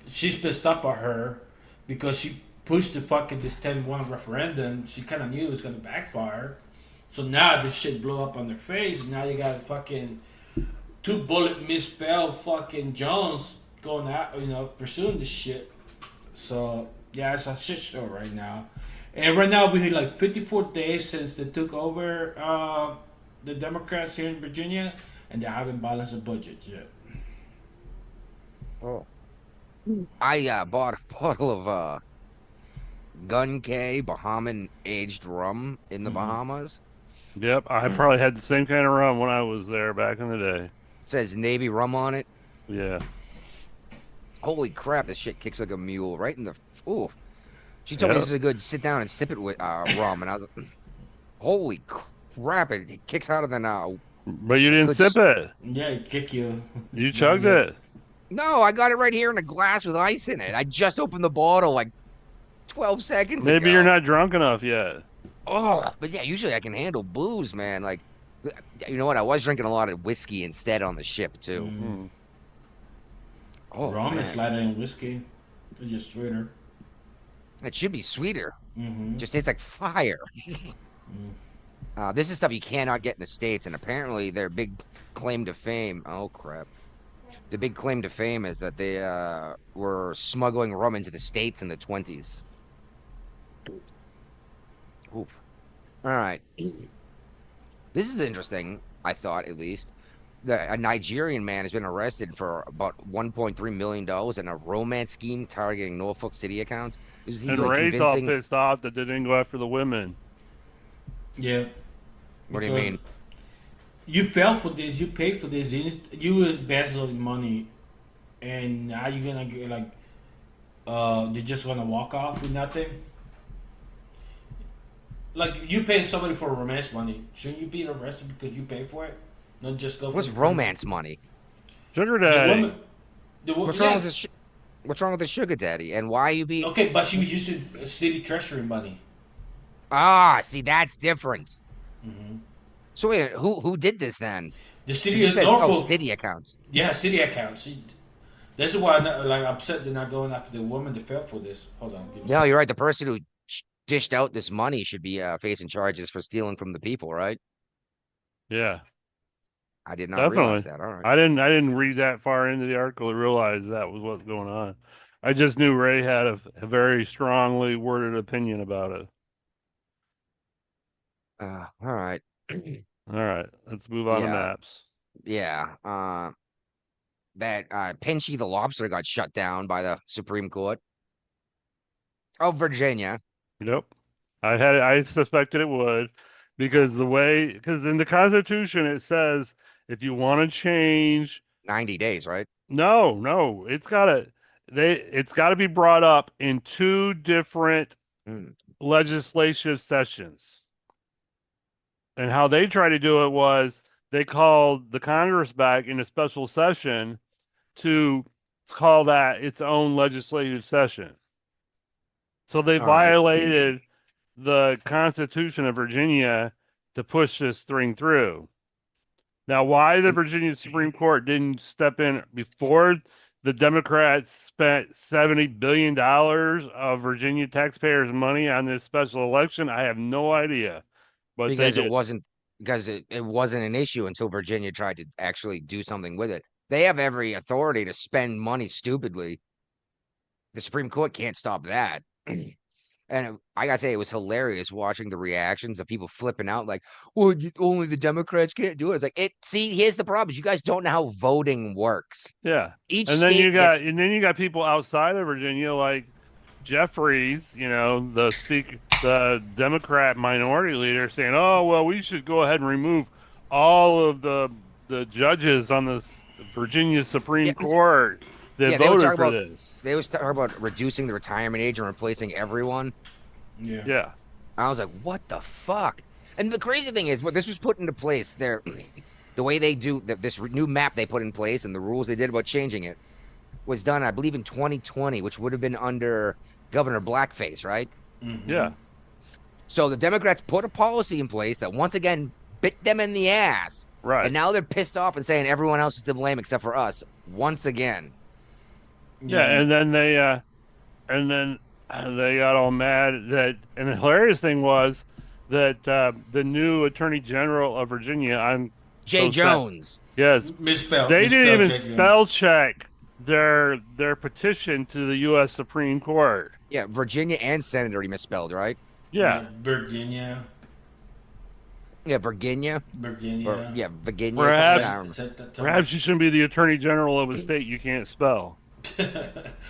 She's pissed up at her because she pushed the fucking this 10-1 referendum. She kind of knew it was going to backfire. So now this shit blew up on their face. And now you got fucking 2-bullet misspelled fucking Jones going out, pursuing this shit. So yeah, it's a shit show right now. And right now we had like 54 days since they took over the Democrats here in Virginia, and they haven't balanced the budget yet. Oh. I bought a bottle of Gun K Bahamian aged rum in the Bahamas. Yep, I probably had the same kind of rum when I was there back in the day. It says Navy rum on it. Yeah. Holy crap, this shit kicks like a mule right in the. Ooh. She told me this is a good sit down and sip it with rum, and I was like, holy crap, it kicks harder than But you didn't sip it. Yeah, it kick you. You chugged it. No, I got it right here in a glass with ice in it. I just opened the bottle like 12 seconds ago. Maybe you're not drunk enough yet. Oh, but yeah, usually I can handle booze, man. Like, you know what? I was drinking a lot of whiskey instead on the ship, too. Mm-hmm. Oh, Rum man. is lighter than whiskey. It's just sweeter. It should be sweeter. Mm-hmm. Just tastes like fire. This is stuff you cannot get in the States, and apparently their big claim to fame. Oh, crap. The big claim to fame is that they were smuggling rum into the States in the 20s. Oof. All right. This is interesting, I thought, at least. A Nigerian man has been arrested for about $1.3 million in a romance scheme targeting Norfolk City accounts. Is he And like Ray's all convincing? pissed off that they didn't go after the women. Yeah. What do you mean? You fell for this. You paid for this. You embezzled money, and now you're gonna get like, you're just gonna walk off with nothing. Like you paying somebody for romance money, shouldn't you be arrested because you paid for it? Not just go. What's for romance money? Sugar The daddy. woman. What's wrong with this shit? What's wrong with the sugar daddy? And why you be? Okay, but she was using city treasury money. Ah, see, that's different. Hmm. So wait, who did this then? The 'Cause city it of says, Norfolk. city accounts. Yeah, city account. This is why I'm not, like upset they're not going after the woman that fell for this. Hold on. Give me a No, second. you're right. The person who dished out this money should be facing charges for stealing from the people, right? Yeah, I did not realize definitely. that. All right. I didn't read that far into the article to realize that was what's going on. I just knew Ray had a very strongly worded opinion about it. All right. All right, let's move on to Yeah, maps. yeah. That Pinchy the lobster got shut down by the Supreme Court. Oh, Virginia, Yep. I suspected it would because in the Constitution it says if you want to change 90 days, right? no, it's gotta be brought up in two different Mm. legislative sessions. And how they tried to do it was they called the Congress back in a special session to call that its own legislative session. So they All right. violated the Constitution of Virginia to push this thing through. Now, why the Virginia Supreme Court didn't step in before the Democrats spent $70 billion of Virginia taxpayers' money on this special election, I have no idea. But they Because did. it wasn't an issue until Virginia tried to actually do something with it. They have every authority to spend money stupidly. The Supreme Court can't stop that. I gotta say, it was hilarious watching the reactions of people flipping out, like, "Well, only the Democrats can't do it." It's like, See, here's the problem: is you guys don't know how voting works. Yeah. Each And then you state gets, got people outside of Virginia like Jeffries, the Democrat minority leader saying, "Oh, well, we should go ahead and remove all of the judges on the Virginia Supreme yeah, Court that yeah. They were voted talking for about this." they was talking about reducing the retirement age and replacing everyone. Yeah. Yeah. I was like, what the fuck? And the crazy thing is, what this was put into place there, the way they do this new map they put in place and the rules they did about changing it was done, I believe, in 2020, which would have been under Governor Blackface, right? Mm-hmm. Yeah. So the Democrats put a policy in place that once again bit them in the ass. Right. And now they're pissed off and saying everyone else is to blame except for us once again. Yeah, and then they got all mad and the hilarious thing was that the new Attorney General of Virginia, Jay Jones. Yes, Misspelled. they didn't even Misspelled, spell check their petition to the U.S. Supreme Court. Yeah, Virginia and Senator he misspelled, right? Yeah, Virginia. Yeah, Virginia. Virginia. Or, yeah, Virginia. Perhaps you shouldn't be the Attorney General of a state you can't spell.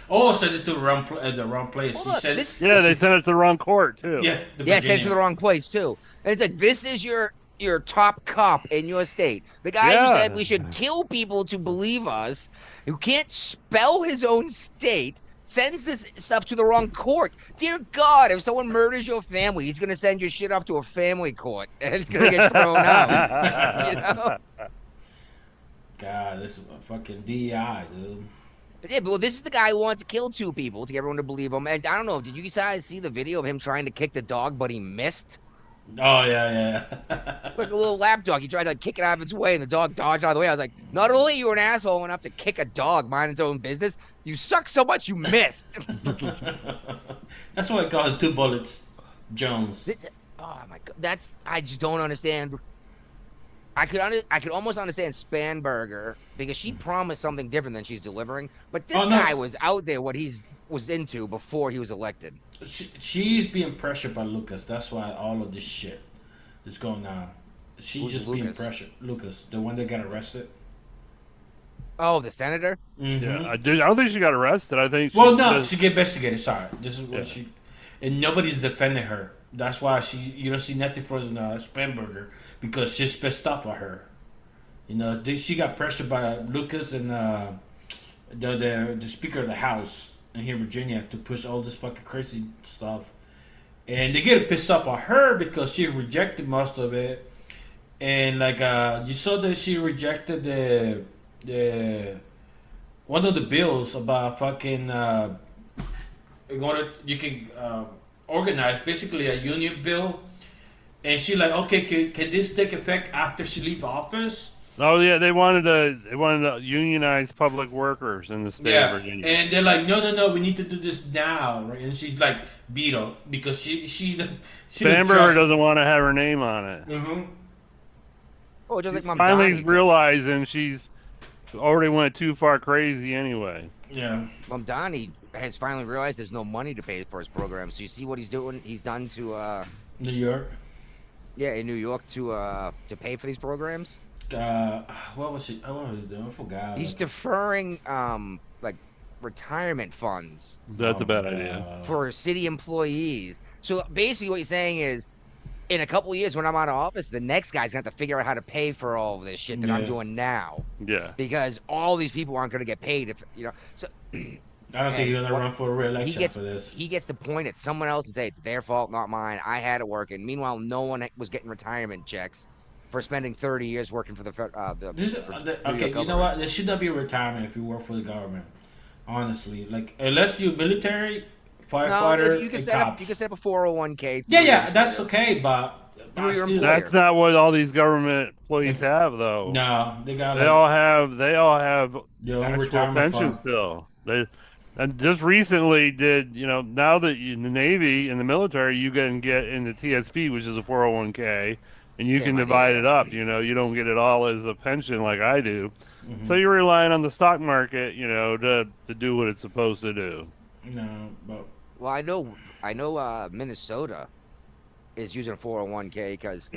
Oh, sent it to the wrong place. Well, He said, they sent it to the wrong court too. yeah, sent it to the wrong place too. And it's like, this is your top cop in your state. The guy who said we should kill people to believe us, who can't spell his own state, sends this stuff to the wrong court. Dear God, if someone murders your family, he's gonna send your shit off to a family court and it's gonna get thrown out. You know? God, this is a fucking DI, dude. Yeah, but this is the guy who wanted to kill two people to get everyone to believe him. And I don't know, did you guys see the video of him trying to kick the dog, but he missed? Oh, yeah. Like a little lap dog. He tried to kick it out of its way, and the dog dodged out of the way. I was like, not only are you an asshole enough to kick a dog, mind its own business, you suck so much you missed. That's why I call it 2 bullets, Jones. Oh my God, I just don't understand. I could almost understand Spanberger because she promised something different than she's delivering. But this guy was out there what he was into before he was elected. She's being pressured by Lucas. That's why all of this shit is going on. She's just being pressured. Lucas, the one that got arrested. Oh, the senator? Mm-hmm. Yeah, I don't think she got arrested. I think she get investigated. Sorry, this is what and nobody's defending her. That's why you don't see nothing from Spanberger because she's pissed off at her. You know, she got pressured by Lucas and the Speaker of the House in here in Virginia to push all this fucking crazy stuff, and they get pissed off at her because she rejected most of it, and like you saw that she rejected the one of the bills about fucking in order you can organize basically a union bill, and she like, okay, can this take effect after she leave office? Oh yeah, they wanted to unionize public workers in the state of Yeah, Virginia. and they're like, no, we need to do this now, right? And she's like, veto because she Sandberg doesn't want to have her name on it. Mm-hmm. Oh, just like Mom Finally Donnie. realizing she's already went too far crazy anyway. Yeah. Mom Donnie has finally realized there's no money to pay for his program. So you see what he's doing? He's done to New York. yeah, in New York to pay for these programs. What was he doing? I forgot. He's deferring like retirement funds That's a bad idea. for city employees. So basically what he's saying is in a couple of years when I'm out of office, the next guy's gonna have to figure out how to pay for all of this shit that I'm doing now. Yeah. Because all these people aren't gonna get paid if so I don't think he's gonna run for re-election for this. he gets to point at someone else and say it's their fault, not mine. I had it working. Meanwhile, no one was getting retirement checks for spending 30 years working for the okay, you know what? There should not be a retirement if you work for the government. Honestly, like unless you're military, firefighter, no, you can and set up cops. you can set up a 401k. Yeah, that's okay, but Through your still- That's not what all these government employees have, though. no, they got They all have their own actual retirement pensions fund. still. And just recently now that in the Navy and the military you can get into TSP, which is a 401k, and you can divide it up. You don't get it all as a pension like I do. Mm-hmm. So you're relying on the stock market, to do what it's supposed to do. No, but Well, I know Minnesota is using a 401k because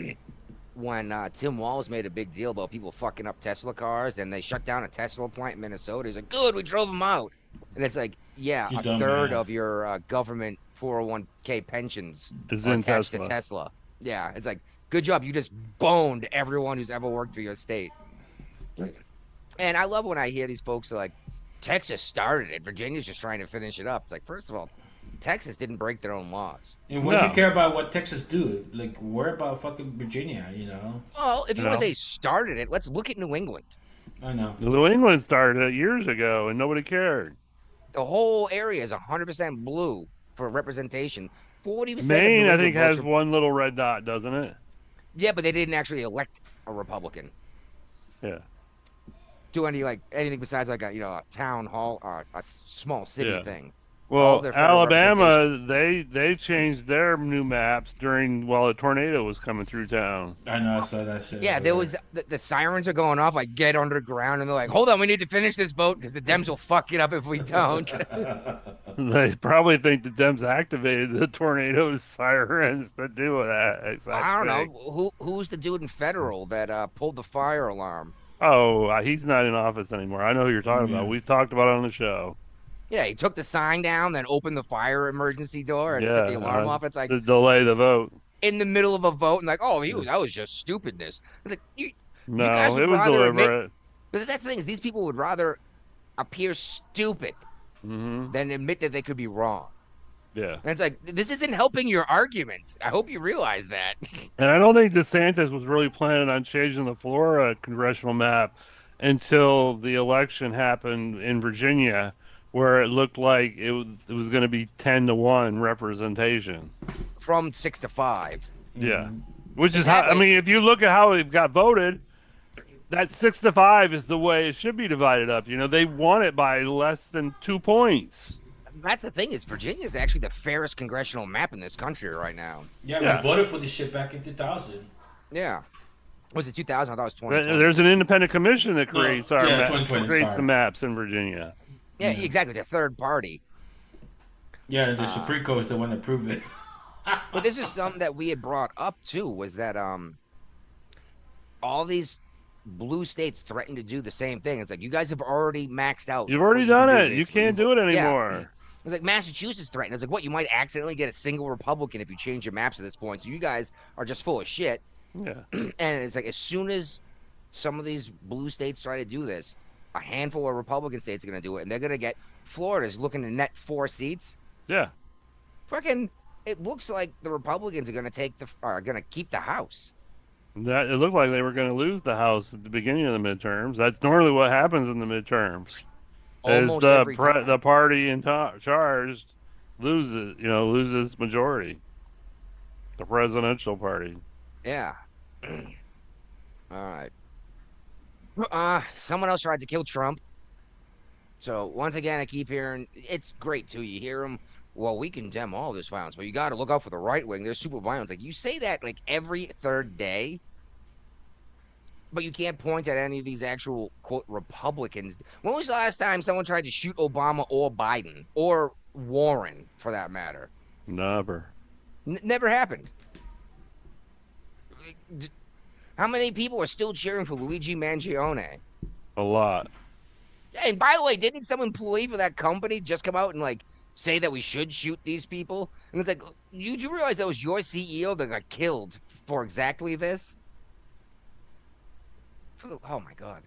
when Tim Walz made a big deal about people fucking up Tesla cars and they shut down a Tesla plant in Minnesota, he's like, good, we drove them out. And it's like, yeah, You a dumb third man. of your government 401k pensions Is are in attached Tesla. to Tesla. Yeah, it's like, good job. You just boned everyone who's ever worked for your state. And I love when I hear these folks are like, Texas started it. Virginia's just trying to finish it up. It's like, first of all, Texas didn't break their own laws. and what do No. you care about what Texas do? Like, worry about fucking Virginia, Well, if you want No. to say started it, let's look at New England. I know. New England started it years ago, and nobody cared. The whole area is 100% blue for representation. 40% Maine, of I New think, England has votes one little red dot, doesn't it? yeah, but they didn't actually elect a Republican. Yeah. Do anything besides like a town hall or a small city Yeah. thing. All Well, their federal Alabama, they changed their new maps while a tornado was coming through town. I know. I saw that shit. Yeah, there was the sirens are going off like get underground, and they're like, hold on, we need to finish this vote because the Dems will fuck it up if we don't. They probably think the Dems activated the tornado sirens to do that. Exactly. I don't know who's the dude in federal that pulled the fire alarm. Oh, he's not in office anymore. I know who you're talking about. We've talked about it on the show. Yeah, he took the sign down, then opened the fire emergency door and set the alarm off. It's like to delay the vote. in the middle of a vote, and like, oh, that was just stupidness. It's like No, guys would it was rather admit- deliberate. but that's the thing is these people would rather appear stupid than admit that they could be wrong. Yeah. And it's like this isn't helping your arguments. I hope you realize that. And I don't think DeSantis was really planning on changing the Florida congressional map until the election happened in Virginia, where it looked like it was going to be 10-1 representation. From 6 to 5. Yeah. Which is Exactly. how, I mean, if you look at how it got voted, that 6-5 is the way it should be divided up. They won it by less than 2 points. That's the thing is Virginia is actually the fairest congressional map in this country right now. Yeah, we voted for this shit back in 2000. Yeah. Was it 2000? I thought it was 2020. There's an independent commission that creates our 2020, creates sorry. the maps in Virginia. Yeah, exactly. It's a third party. Yeah, and the Supreme Court is the one that proved it. But this is something that we had brought up too, was that all these blue states threatened to do the same thing. It's like you guys have already maxed out. You've already what done can it. You basically. can't do it Yeah. anymore. It was like Massachusetts threatened. It's like, what? You might accidentally get a single Republican if you change your maps at this point. So you guys are just full of shit. Yeah. And it's like as soon as some of these blue states try to do this, a handful of Republican states are going to do it, and they're going to get Florida's looking to net 4 seats. Yeah. Freaking, it looks like the Republicans are going to keep the House. It looked like they were going to lose the House at the beginning of the midterms. That's normally what happens in the midterms. as Almost every time. the party in charge loses majority. The presidential party. Yeah. All right. Someone else tried to kill Trump. So once again, I keep hearing it's great too. You hear them. Well, we condemn all this violence, but you got to look out for the right wing. They're super violent. Like you say that like every third day, but you can't point at any of these actual quote Republicans. When was the last time someone tried to shoot Obama or Biden or Warren, for that matter? Never. Never happened. How many people are still cheering for Luigi Mangione? A lot. And by the way, didn't some employee for that company just come out and like say that we should shoot these people? And it's like, you realize that was your CEO that got killed for exactly this? Oh my God!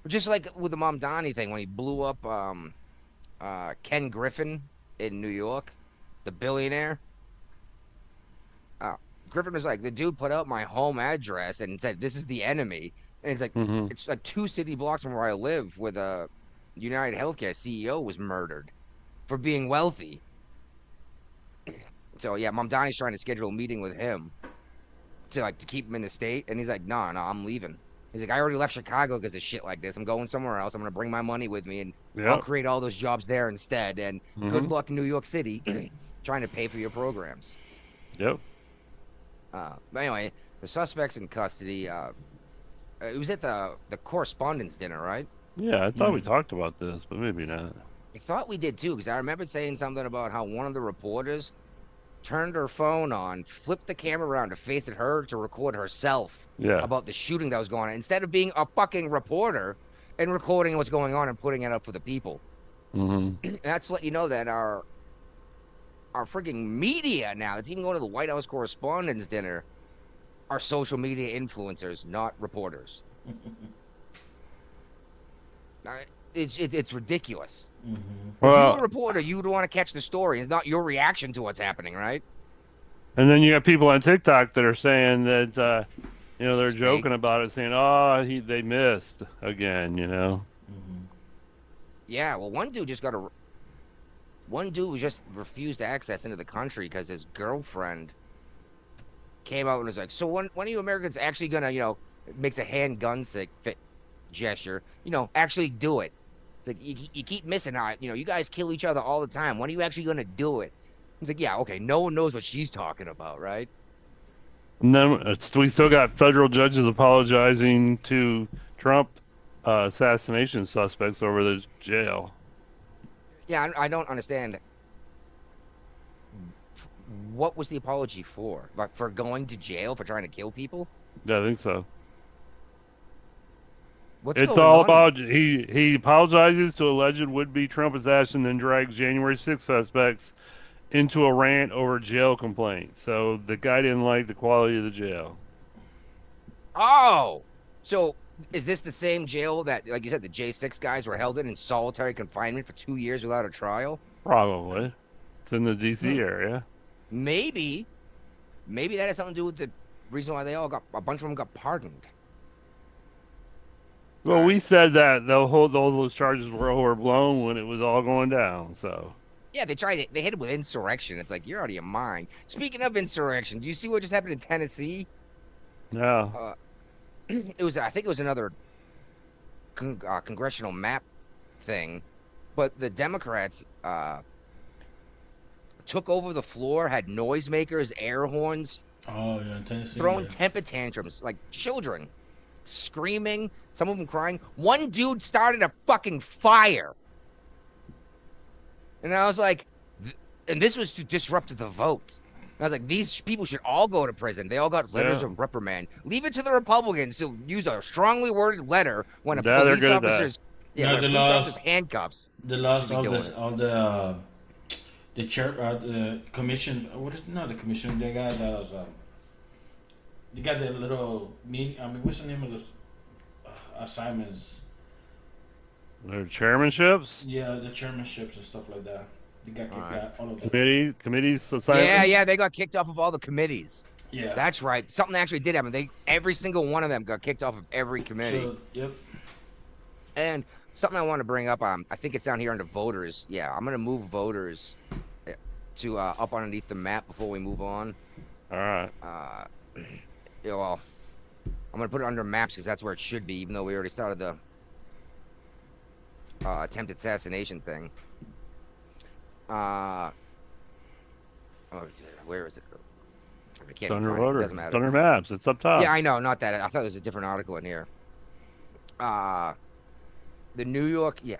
Just like with the Mamdani thing when he blew up Ken Griffin in New York, the billionaire. Griffin was like, the dude put out my home address and said, this is the enemy. And it's like, it's like 2 city blocks from where I live where the United Healthcare CEO was murdered for being wealthy. So yeah, Mamdani's trying to schedule a meeting with him to keep him in the state. And he's like, no, I'm leaving. He's like, I already left Chicago because of shit like this. I'm going somewhere else. I'm going to bring my money with me and I'll create all those jobs there instead. And good luck, New York City, trying to pay for your programs. Yep. But anyway, the suspect's in custody. It was at the correspondence dinner, right? Yeah, I thought we talked about this, but maybe not. I thought we did too, because I remembered saying something about how one of the reporters turned her phone on, flipped the camera around to face at her to record herself about the shooting that was going on, instead of being a fucking reporter and recording what's going on and putting it up for the people. And that's to let you know that our freaking media now, that's even going to the White House Correspondents' Dinner, are social media influencers, not reporters. It's ridiculous. Well, if you're a reporter, you would want to catch the story. It's not your reaction to what's happening, right? And then you got people on TikTok that are saying that, they're joking about it, saying, they missed again, Yeah, well, one dude just refused access into the country because his girlfriend came out and was like, so when are you Americans actually gonna, makes a handgun gesture, actually do it. It's like, you keep missing out. You guys kill each other all the time. When are you actually gonna do it? He's like, yeah, okay, no one knows what she's talking about, right? And then we still got federal judges apologizing to Trump assassination suspects over the jail. Yeah, I don't understand. What was the apology for? Like for going to jail for trying to kill people? Yeah, I think so. It's all about he apologizes to alleged would-be Trump assassin, then drags January 6th suspects into a rant over jail complaints. So the guy didn't like the quality of the jail. Oh, so is this the same jail that, like you said, the J6 guys were held in solitary confinement for 2 years without a trial? Probably. It's in the D.C. area. Maybe that has something to do with the reason why a bunch of them got pardoned. Well, we said that all those charges were overblown when it was all going down. So yeah, they hit it with insurrection. It's like, you're out of your mind. Speaking of insurrection, do you see what just happened in Tennessee? No. I think it was another congressional map thing, but the Democrats took over the floor, had noisemakers, air horns. Oh yeah, Tennessee. Throwing temper tantrums like children, screaming. Some of them crying. One dude started a fucking fire, and I was like, and this was to disrupt the vote. And I was like, these people should all go to prison. They all got letters of reprimand. Leave it to the Republicans to use a strongly worded letter when a police officer's handcuffs. The loss of the chair, the commission. What is not the commission? They got those. They got the little meeting. I mean, what's the name of those assignments? Their chairmanships. Yeah, the chairmanships and stuff like that. They got kicked out. All of them. Committees. Assignments? Yeah, they got kicked off of all the committees. Yeah, that's right. Something actually did happen. Every single one of them got kicked off of every committee. So, yep. And something I want to bring up. I think it's down here under voters. Yeah, I'm gonna move voters to up underneath the map before we move on. All right. Yeah, well, I'm gonna put it under maps because that's where it should be, even though we already started the attempted assassination thing. Oh, where is it? I can't It's even under find it. voter. Doesn't matter. It's under maps. It's up top. Yeah, I know. Not that. I thought there was a different article in here. The New York. Yeah,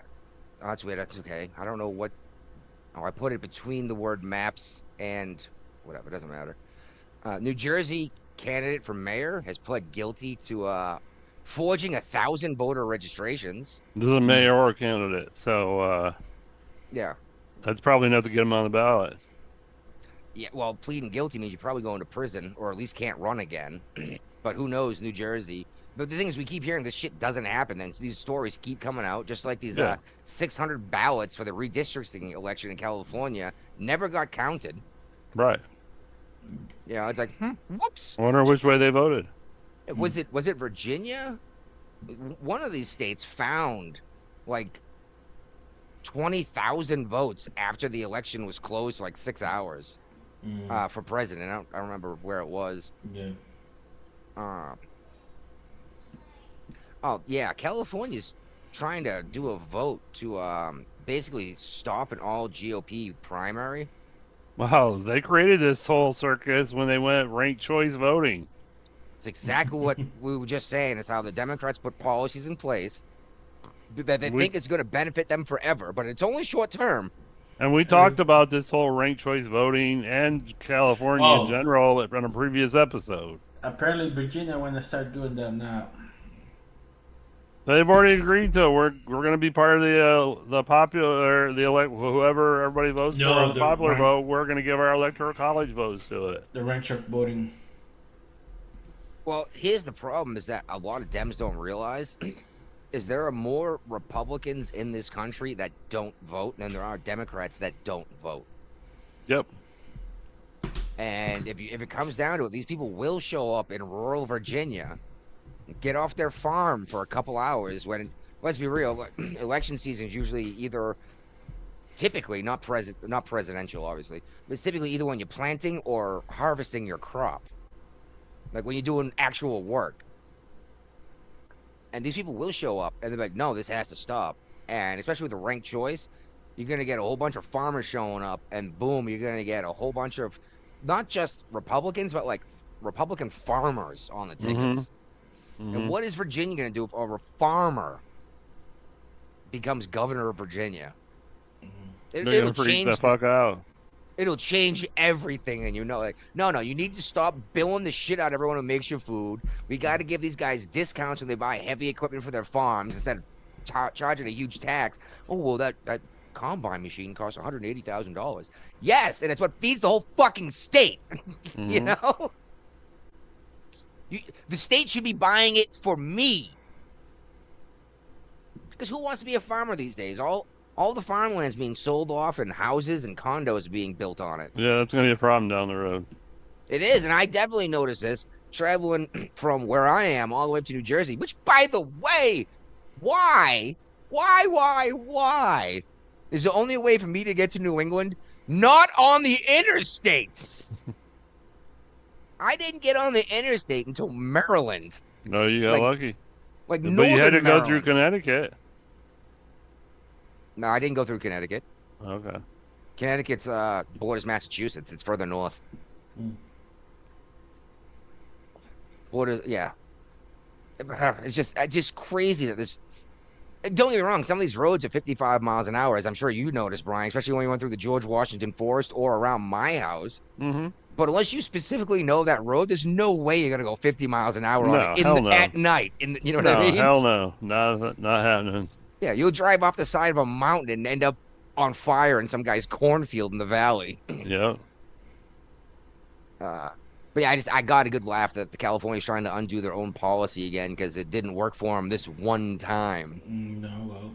oh, that's weird. That's okay. I don't know what. Oh, I put it between the word maps and whatever. It doesn't matter. New Jersey candidate for mayor has pled guilty to forging 1,000 voter registrations. This is a mayoral candidate, so Yeah. that's probably enough to get him on the ballot. Yeah, well, pleading guilty means you're probably going to prison or at least can't run again. But who knows, New Jersey. But the thing is, we keep hearing this shit doesn't happen. Then these stories keep coming out, just like these 600 ballots for the redistricting election in California never got counted. Right. Yeah, it's like, whoops. I wonder which way they voted. Was it Virginia? One of these states found like 20,000 votes after the election was closed for like 6 hours for president. I don't remember where it was. Yeah. Oh yeah, California's trying to do a vote to basically stop an all GOP primary. Wow, they created this whole circus when they went ranked choice voting. It's exactly what we were just saying. Is how the Democrats put policies in place that they think is going to benefit them forever, but it's only short term. And we talked about this whole ranked choice voting and California in general on a previous episode. Apparently, Virginia want to start doing that now. They've already agreed to. We're going to be part of the popular whoever everybody votes for on the popular vote. We're going to give our electoral college votes to it. The ranked choice voting. Well, here's the problem: is that a lot of Dems don't realize is there are more Republicans in this country that don't vote than there are Democrats that don't vote. Yep. And if it comes down to it, these people will show up in rural Virginia, get off their farm for a couple hours when, let's be real, election season is usually typically not presidential, obviously, but it's typically either when you're planting or harvesting your crop, like when you're doing actual work. And these people will show up and they're like, no, this has to stop. And especially with the ranked choice, you're going to get a whole bunch of farmers showing up, and boom, you're going to get a whole bunch of not just Republicans, but like Republican farmers on the tickets. And what is Virginia going to do if a farmer becomes governor of Virginia? It'll change the fuck out. It'll change everything, and like, no, you need to stop billing the shit out of everyone who makes your food. We got to give these guys discounts when they buy heavy equipment for their farms instead of charging a huge tax. Oh, well, that combine machine costs $180,000. Yes, and it's what feeds the whole fucking state. You know? The state should be buying it for me. Because who wants to be a farmer these days? All the farmland's being sold off and houses and condos being built on it. Yeah, that's going to be a problem down the road. It is, and I definitely noticed this traveling from where I am all the way up to New Jersey, which, by the way, why is the only way for me to get to New England not on the interstate? I didn't get on the interstate until Maryland. No, you got lucky. Like but northern you had to Maryland. go through Connecticut. No, I didn't go through Connecticut. Okay. Connecticut's borders Massachusetts. It's further north. Borders, yeah. It's just crazy that this. Don't get me wrong. Some of these roads are 55 miles an hour, as I'm sure you noticed, Brian. Especially when you went through the George Washington Forest or around my house. But unless you specifically know that road, there's no way you're gonna go 50 miles an hour on it at night. You know what I mean? Hell no, not happening. Yeah, you'll drive off the side of a mountain and end up on fire in some guy's cornfield in the valley. Yeah. But yeah, I got a good laugh that the California's trying to undo their own policy again because it didn't work for them this one time. No, well.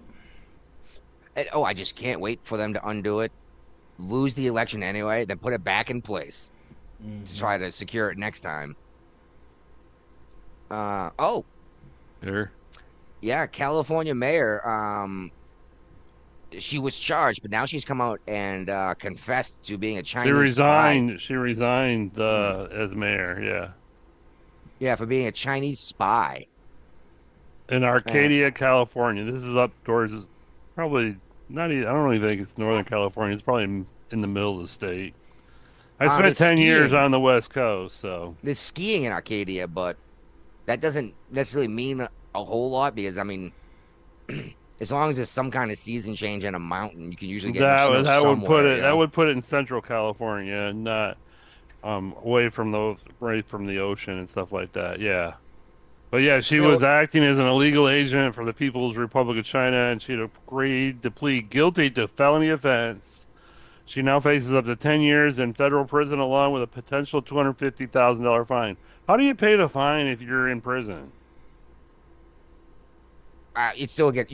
And, I just can't wait for them to undo it, lose the election anyway, then put it back in place to try to secure it next time. Here. Yeah, California mayor. She was charged, but now she's come out and confessed to being a She Chinese spy. resigned. She resigned as mayor. Yeah, Yeah, for being a Chinese spy. in And Arcadia, California. This is up towards probably not. I don't really think it's Northern California. It's probably in the middle of the state. I spent there's 10 years skiing. on the West Coast, so There's skiing in Arcadia, but that doesn't necessarily mean a whole lot because I mean, as long as there's some kind of season change in a mountain, you can usually get enough snow that would put somewhere. it You that know. would put it in Central California, and not away from the ocean and stuff like that. Yeah. But yeah, she You was know, acting as an illegal agent for the People's Republic of China, and she'd agreed to plead guilty to felony offense. She now faces up to 10 years in federal prison along with a potential $250,000 fine. How do you pay the fine if you're in prison? it still get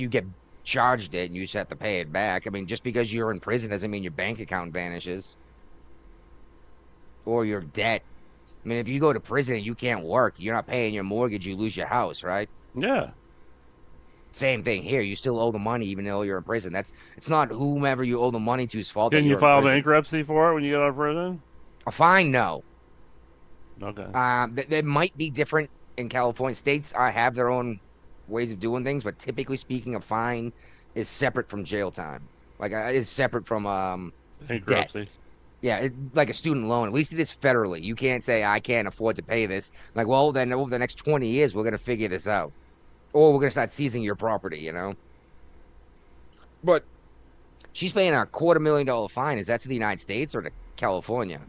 charged it, and you just have to pay it back. I mean, just because you're in prison doesn't mean your bank account vanishes or your debt. I mean, if you go to prison and you can't work, you're not paying your mortgage, you lose your house, right? Yeah. Same thing here. You still owe the money even though you're in prison. It's not whomever you owe the money to's fault that Can you you're in file prison. bankruptcy for it when you get out of prison? A fine, no. Okay. That might be different in California. States have their own ways of doing things, but typically speaking, a fine is separate from jail time. Like it's separate from debt. Bankruptcy. Yeah, like a student loan. At least it is federally. You can't say I can't afford to pay this. Like, well, then over the next 20 years, we're gonna figure this out, or we're gonna start seizing your property. You know. But she's paying a $250,000 fine. Is that to the United States or to California?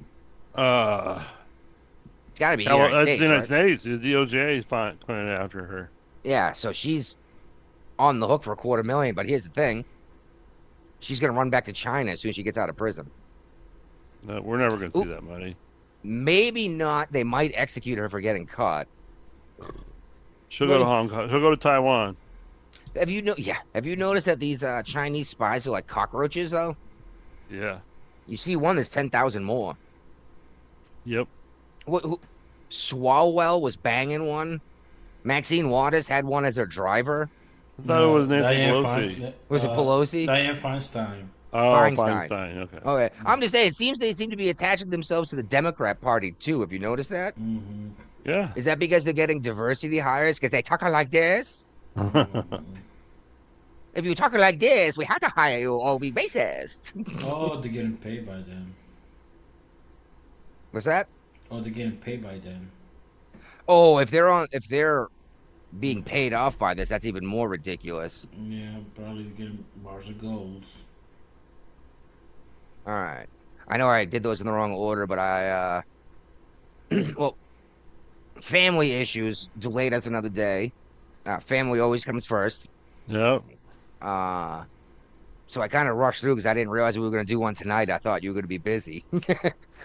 Uh, It's got to be the United that's the States, United right? States. The DOJ is coming after her. Yeah, so she's on the hook for $250,000. But here's the thing: she's gonna run back to China as soon as she gets out of prison. No, we're never going to see Ooh, that money. maybe not. They might execute her for getting caught. She'll go to Well, Hong Kong. She'll go to Taiwan. Have you noticed that these Chinese spies are like cockroaches though? Yeah. You see one, there's 10,000 more. Yep. Swalwell was banging one. Maxine Waters had one as her driver. I thought it was Nancy Diane Pelosi. Was it Pelosi? Diane Feinstein. Oh, Feinstein. Feinstein. Okay. Okay, I'm just saying. It seems they seem to be attaching themselves to the Democrat Party too. Have you noticed that? Mm-hmm. Yeah. Is that because they're getting diversity hires because they talk like this? If you talk like this, we have to hire you or be racist. Oh, they're getting paid by them. What's that? Oh, they're getting paid by them. Oh, if they're being paid off by this, that's even more ridiculous. Yeah, probably getting bars of gold. All right. I know I did those in the wrong order, but well, family issues delayed us another day. Family always comes first. Yep. So I kind of rushed through because I didn't realize we were going to do one tonight. I thought you were going to be busy.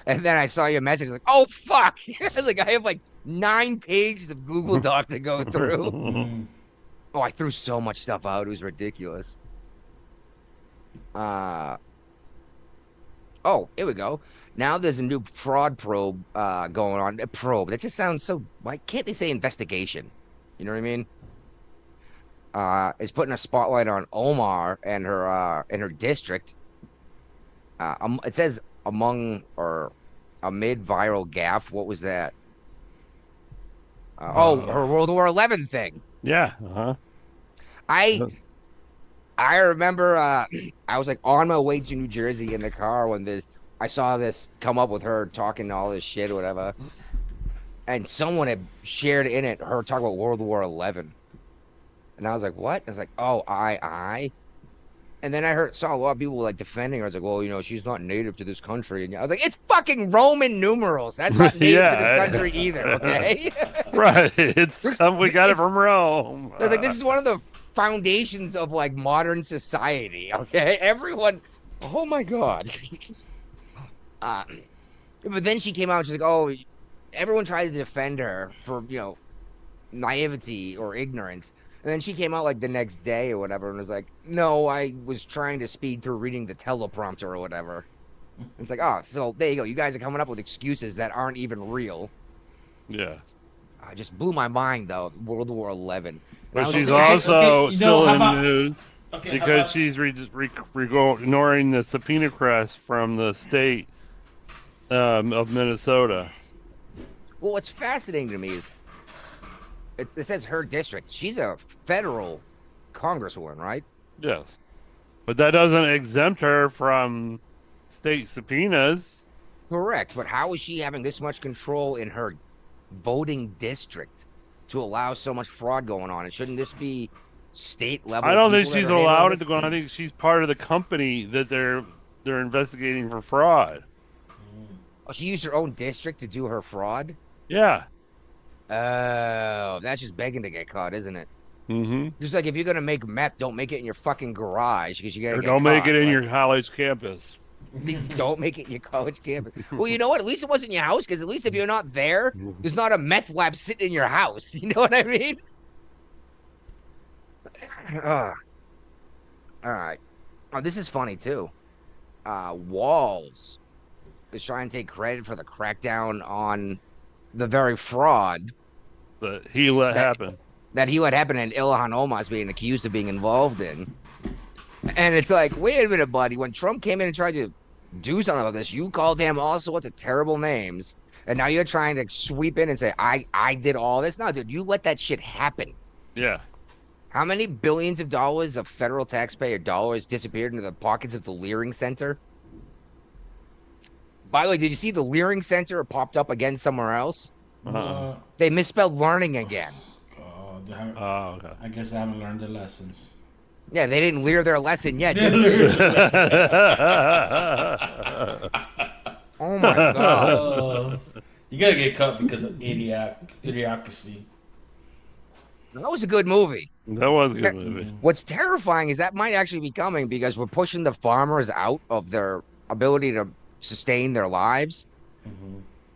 And then I saw your message. Like, oh, fuck. Like, I have like 9 pages of Google Doc to go through. Oh, I threw so much stuff out. It was ridiculous. Oh, here we go. Now there's a new fraud probe going on. A probe. That just sounds so. Why can't they say investigation? You know what I mean? Is putting a spotlight on Omar and her district. It says amid viral gaffe. What was that? Her World War 11 thing. Yeah. Uh-huh. I remember I was like on my way to New Jersey in the car when I saw this come up with her talking all this shit or whatever, and someone had shared in it her talking about World War 11. And I was like, what? I was like, oh, I. And then I saw a lot of people like defending her. I was like, well, you know, she's not native to this country. And I was like, it's fucking Roman numerals. That's not native to this country either, okay? Right. We got it from Rome. I was like, this is one of the foundations of like modern society, okay? Everyone, oh my God. But then she came out and she's like, oh, everyone tried to defend her for, you know, naivety or ignorance. And then she came out like the next day or whatever and was like, no, I was trying to speed through reading the teleprompter or whatever. And it's like, oh, so there you go. You guys are coming up with excuses that aren't even real. Yeah. Just blew my mind, though, World War 11. But Now, she's okay, also okay, you know, still how in the about- news Okay, how because about- she's ignoring the subpoena request from the state of Minnesota. well, what's fascinating to me is it says her district. She's a federal congresswoman, right? Yes. But that doesn't exempt her from state subpoenas. Correct. But how is she having this much control in her voting district to allow so much fraud going on? And shouldn't this be state level? I don't think people that she's are handling allowed it this? to go on. I think she's part of the company that they're investigating for fraud. Oh, she used her own district to do her fraud? Yeah. Oh, that's just begging to get caught, isn't it? Mm-hmm. Just like if you're gonna make meth, don't make it in your fucking garage because you gotta Or get don't make caught, it in right? your college campus. Don't make it in your college campus. Well, you know what? At least it wasn't your house, because at least if you're not there, there's not a meth lab sitting in your house. You know what I mean? All right. Oh, this is funny too. Walls is trying to take credit for the crackdown on the very fraud But he let happen. that he let happen and Ilhan Omar is being accused of being involved in. And it's like, wait a minute, buddy. When Trump came in and tried to do something about this, you called him all sorts of terrible names. And now you're trying to sweep in and say, I did all this. No, dude, you let that shit happen. Yeah. How many billions of dollars of federal taxpayer dollars disappeared into the pockets of the Leering Center? By the way, did you see the Leering Center popped up again somewhere else? They misspelled learning again. Oh, okay. I guess I haven't learned the lessons. Yeah, they didn't lear their lesson yet, did they? Oh my god. You gotta get cut because of idiocracy. That was a good movie. That was a good movie. What's terrifying is that might actually be coming because we're pushing the farmers out of their ability to sustain their lives.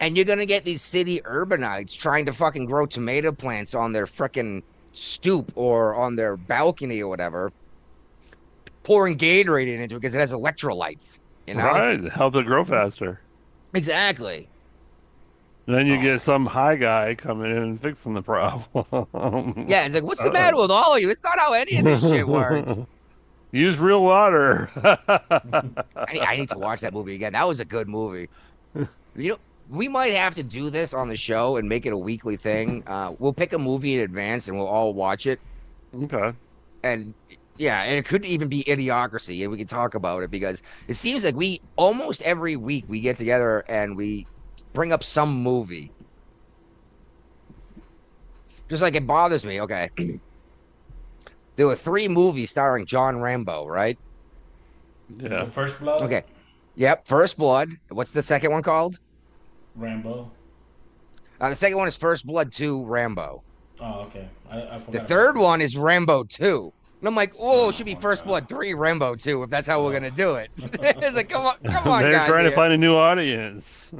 And you're going to get these city urbanites trying to fucking grow tomato plants on their frickin' stoop or on their balcony or whatever, pouring Gatorade into it because it has electrolytes. You know? Right. Help it grow faster. Exactly. And then you get some high guy coming in and fixing the problem. Yeah, it's like, what's the matter with all of you? It's not how any of this shit works. Use real water. I need to watch that movie again. That was a good movie. You know, we might have to do this on the show and make it a weekly thing. We'll pick a movie in advance and we'll all watch it. Okay. And yeah, and it could even be Idiocracy, and we can talk about it because it seems like we almost every week we get together and we bring up some movie. Just like it bothers me. Okay. There were 3 movies starring John Rambo, right? Yeah. The First Blood? Okay. Yep, First Blood. What's the second one called? Rambo. The second one is First Blood 2, Rambo. Oh, okay. I forgot. The third one is Rambo 2. And I'm like, oh, it should be First Blood 3, Rambo 2, if that's how we're going to do it. It's like, come on, They're guys. trying here. to find a new audience.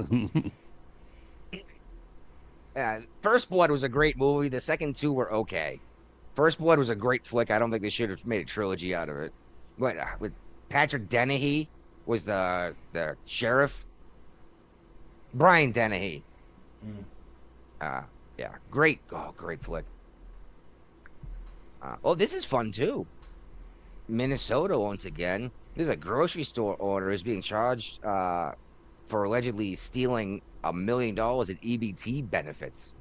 First Blood was a great movie. The second 2 were okay. First Blood was a great flick. I don't think they should have made a trilogy out of it. But with Patrick Dennehy was the sheriff. Brian Dennehy. Yeah, great. Oh, great flick. Oh, this is fun too. Minnesota once again. There's a grocery store owner is being charged for allegedly stealing $1 million in EBT benefits.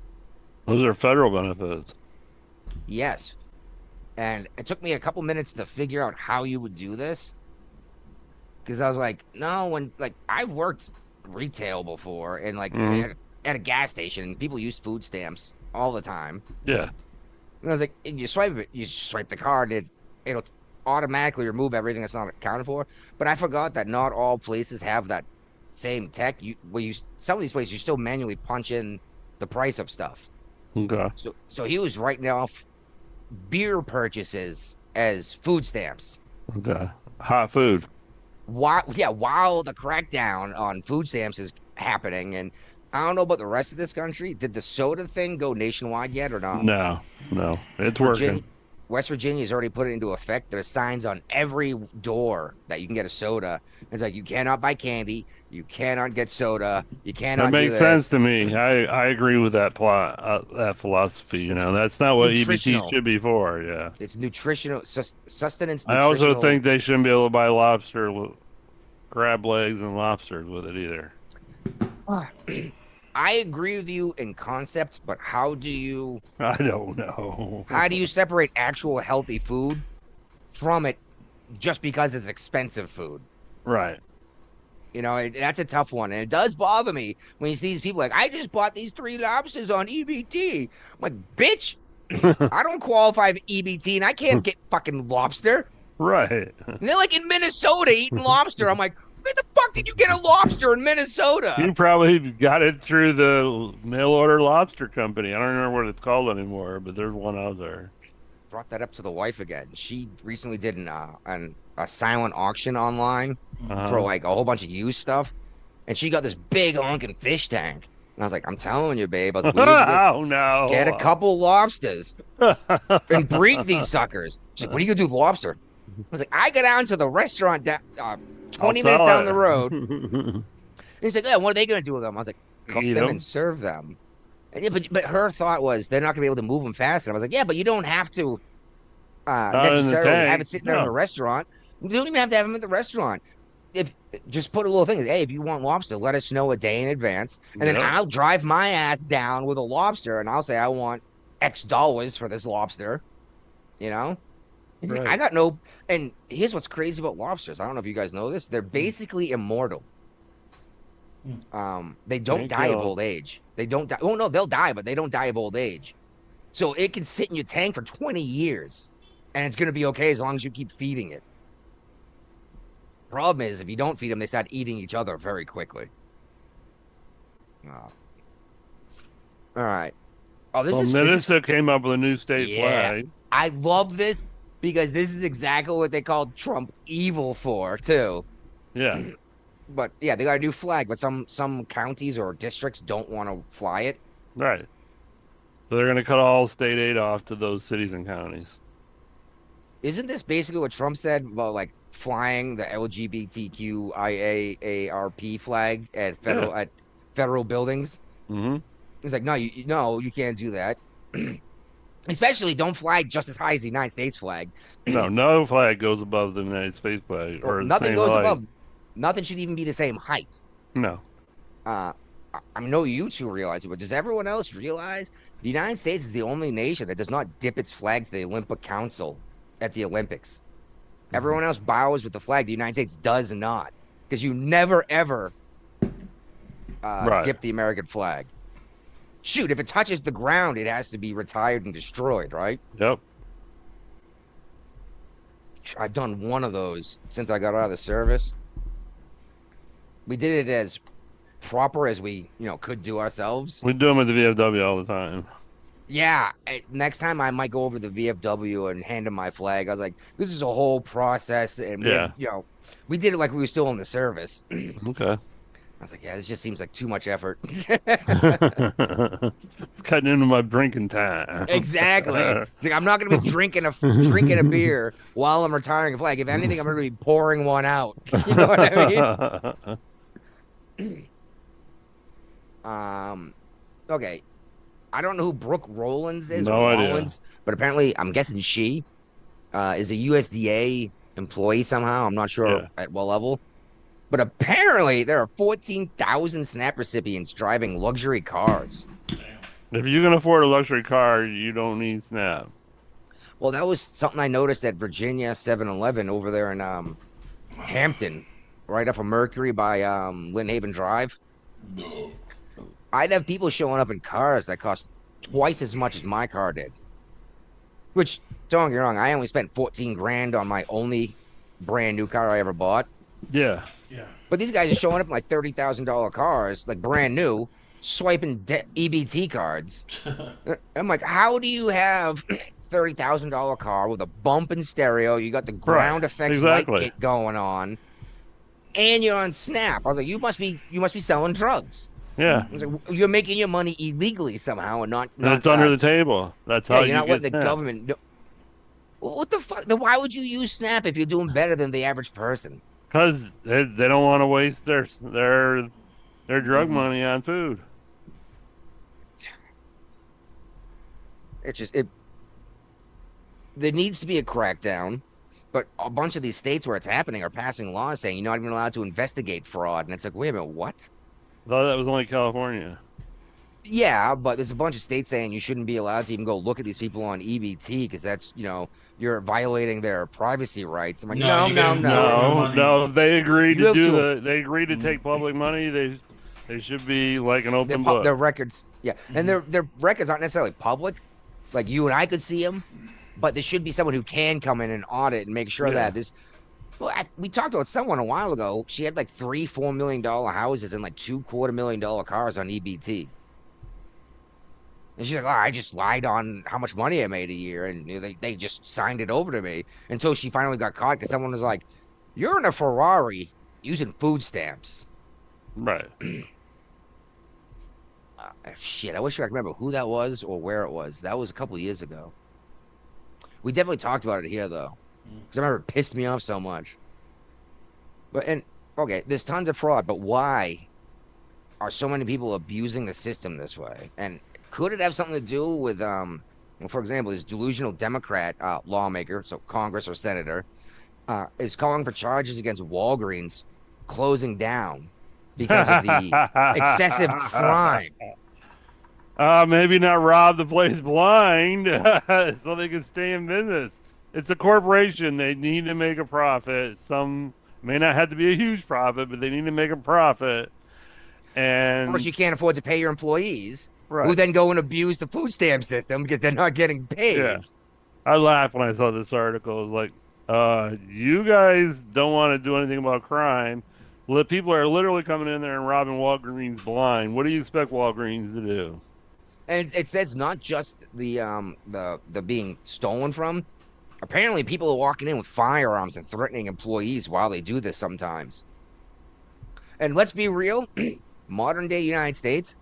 Those are federal benefits. Yes. And it took me a couple minutes to figure out how you would do this. Because I was like, no, I've worked retail before and at a gas station, and people use food stamps all the time. Yeah. And I was like, you swipe the card, it'll automatically remove everything that's not accounted for. But I forgot that not all places have that same tech. Some of these places you still manually punch in the price of stuff. Okay. So he was writing off beer purchases as food stamps. Okay. Hot food. While the crackdown on food stamps is happening, and I don't know about the rest of this country. Did the soda thing go nationwide yet or not? No. It's working. West Virginia's already put it into effect. There's signs on every door that you can get a soda. It's like you cannot buy candy, you cannot get soda, you cannot That do makes this. sense to me. I agree with that that philosophy. You know, that's not what EBT Nutritional. should be for. Yeah. It's nutritional, sustenance. I also Nutritional. think they shouldn't be able to buy lobster, crab legs, and lobsters with it either. I agree with you in concept, but how do you I don't know. separate actual healthy food from it just because it's expensive food? Right. You know, that's a tough one. And it does bother me when you see these people like, I just bought these 3 lobsters on EBT. I'm like, bitch, I don't qualify for EBT and I can't get fucking lobster. Right. And they're like in Minnesota eating lobster. I'm like, where the fuck did you get a lobster in Minnesota? You probably got it through the mail order lobster company. I don't remember what it's called anymore, but there's one out there. Brought that up to the wife again. She recently did a silent auction online for like a whole bunch of used stuff, and she got this big honking fish tank. And I was like, I'm telling you, babe. I was like, we need to Oh no! get a couple lobsters and breed these suckers. She's like, what are you gonna do with lobster? I was like, I go down to the restaurant 20 minutes down the road. And he's like, yeah, what are they gonna do with them? I was like, cook Eat them 'em. and serve them. And yeah, but her thought was they're not gonna be able to move them fast. And I was like, yeah, but you don't have to in the necessarily have tank. it sitting there in the restaurant. You don't even have to have them at the restaurant. If just put a little thing, hey, if you want lobster, let us know a day in advance, and then Yep. I'll drive my ass down with a lobster, and I'll say I want X dollars for this lobster. You know, Right. I got no. And here's what's crazy about lobsters. I don't know if you guys know this. They're basically immortal. They don't Thank die of you. old age. They don't die. Oh no, they'll die, but they don't die of old age. So it can sit in your tank for 20 years, and it's gonna be okay as long as you keep feeding it. Problem is, if you don't feed them, they start eating each other very quickly. Oh. All right. Oh, this Well, is Minnesota came up with a new state Yeah. flag. I love this because this is exactly what they called Trump evil for too. Yeah. But yeah, they got a new flag, but some counties or districts don't want to fly it. Right. So they're going to cut all state aid off to those cities and counties. Isn't this basically what Trump said about like flying the LGBTQIAARP flag at federal buildings? Mm-hmm. He's like, no, you can't do that. Especially don't fly just as high as the United States flag. No flag goes above the United States flag. Or the Nothing same goes height. above. Nothing should even be the same height. No. I know you two realize it, but does everyone else realize the United States is the only nation that does not dip its flag to the Olympic Council at the Olympics? Everyone else bows with the flag. The United States does not, because you never ever Right. dip the American flag. Shoot, if it touches the ground, it has to be retired and destroyed, right? Yep. I've done one of those since I got out of the service. We did it as proper as we, could do ourselves. We do them at the VFW all the time. Yeah, next time I might go over to the VFW and hand him my flag. I was like, this is a whole process, and we did it like we were still in the service. Okay. I was like, yeah, this just seems like too much effort. It's cutting into my drinking time. Exactly. It's like I'm not going to be drinking a beer while I'm retiring a flag. If anything, I'm going to be pouring one out. You know what I mean? Okay. I don't know who Brooke Rollins is. No idea. Rollins, but apparently, I'm guessing she is a USDA employee somehow. I'm not sure at what level. But apparently, there are 14,000 SNAP recipients driving luxury cars. If you can afford a luxury car, you don't need SNAP. Well, that was something I noticed at Virginia 7-Eleven over there in Hampton, right off of Mercury by Lynn Haven Drive. I'd have people showing up in cars that cost twice as much as my car did. Which, don't get me wrong, I only spent $14,000 on my only brand new car I ever bought. Yeah. But these guys are showing up in like $30,000 cars, like brand new, swiping EBT cards. I'm like, how do you have $30,000 car with a bump and stereo? You got the ground effects light kit going on, and you're on SNAP. I was like, you must be selling drugs. Yeah. I was like, you're making your money illegally somehow, and not It's under the table. That's how you're you not get letting the SNAP. government. What the fuck? Then why would you use Snap if you're doing better than the average person? Because they don't want to waste their drug money on food. It's just it. There needs to be a crackdown, but a bunch of these states where it's happening are passing laws saying you're not even allowed to investigate fraud, and it's like, wait a minute, what? I thought that was only California. Yeah, but there's a bunch of states saying you shouldn't be allowed to even go look at these people on EBT because that's, you're violating their privacy rights. I'm like, No, No. They agreed You to have do they agreed to take public money. They should be like an open book. Their records, yeah, and their records aren't necessarily public. Like you and I could see them, but there should be someone who can come in and audit and make sure that this. Well, we talked about someone a while ago. She had like $3-4 million houses and like $250,000 cars on EBT. And she's like, oh, I just lied on how much money I made a year. And they just signed it over to me until she finally got caught because someone was like, you're in a Ferrari using food stamps. Right. Shit, I wish I could remember who that was or where it was. That was a couple of years ago. We definitely talked about it here, though. Because I remember it pissed me off so much. Okay, there's tons of fraud, but why are so many people abusing the system this way? And could it have something to do with, for example, this delusional Democrat lawmaker, so Congress or senator, is calling for charges against Walgreens closing down because of the excessive crime. Maybe not rob the place blind so they can stay in business. It's a corporation. They need to make a profit. Some may not have to be a huge profit, but they need to make a profit. And Of course, you can't afford to pay your employees, right. who then go and abuse the food stamp system because they're not getting paid. Yeah. I laughed when I saw this article. It was like, you guys don't want to do anything about crime. People are literally coming in there and robbing Walgreens blind. What do you expect Walgreens to do? And it says not just the being stolen from. Apparently, people are walking in with firearms and threatening employees while they do this sometimes. And let's be real, modern day United States,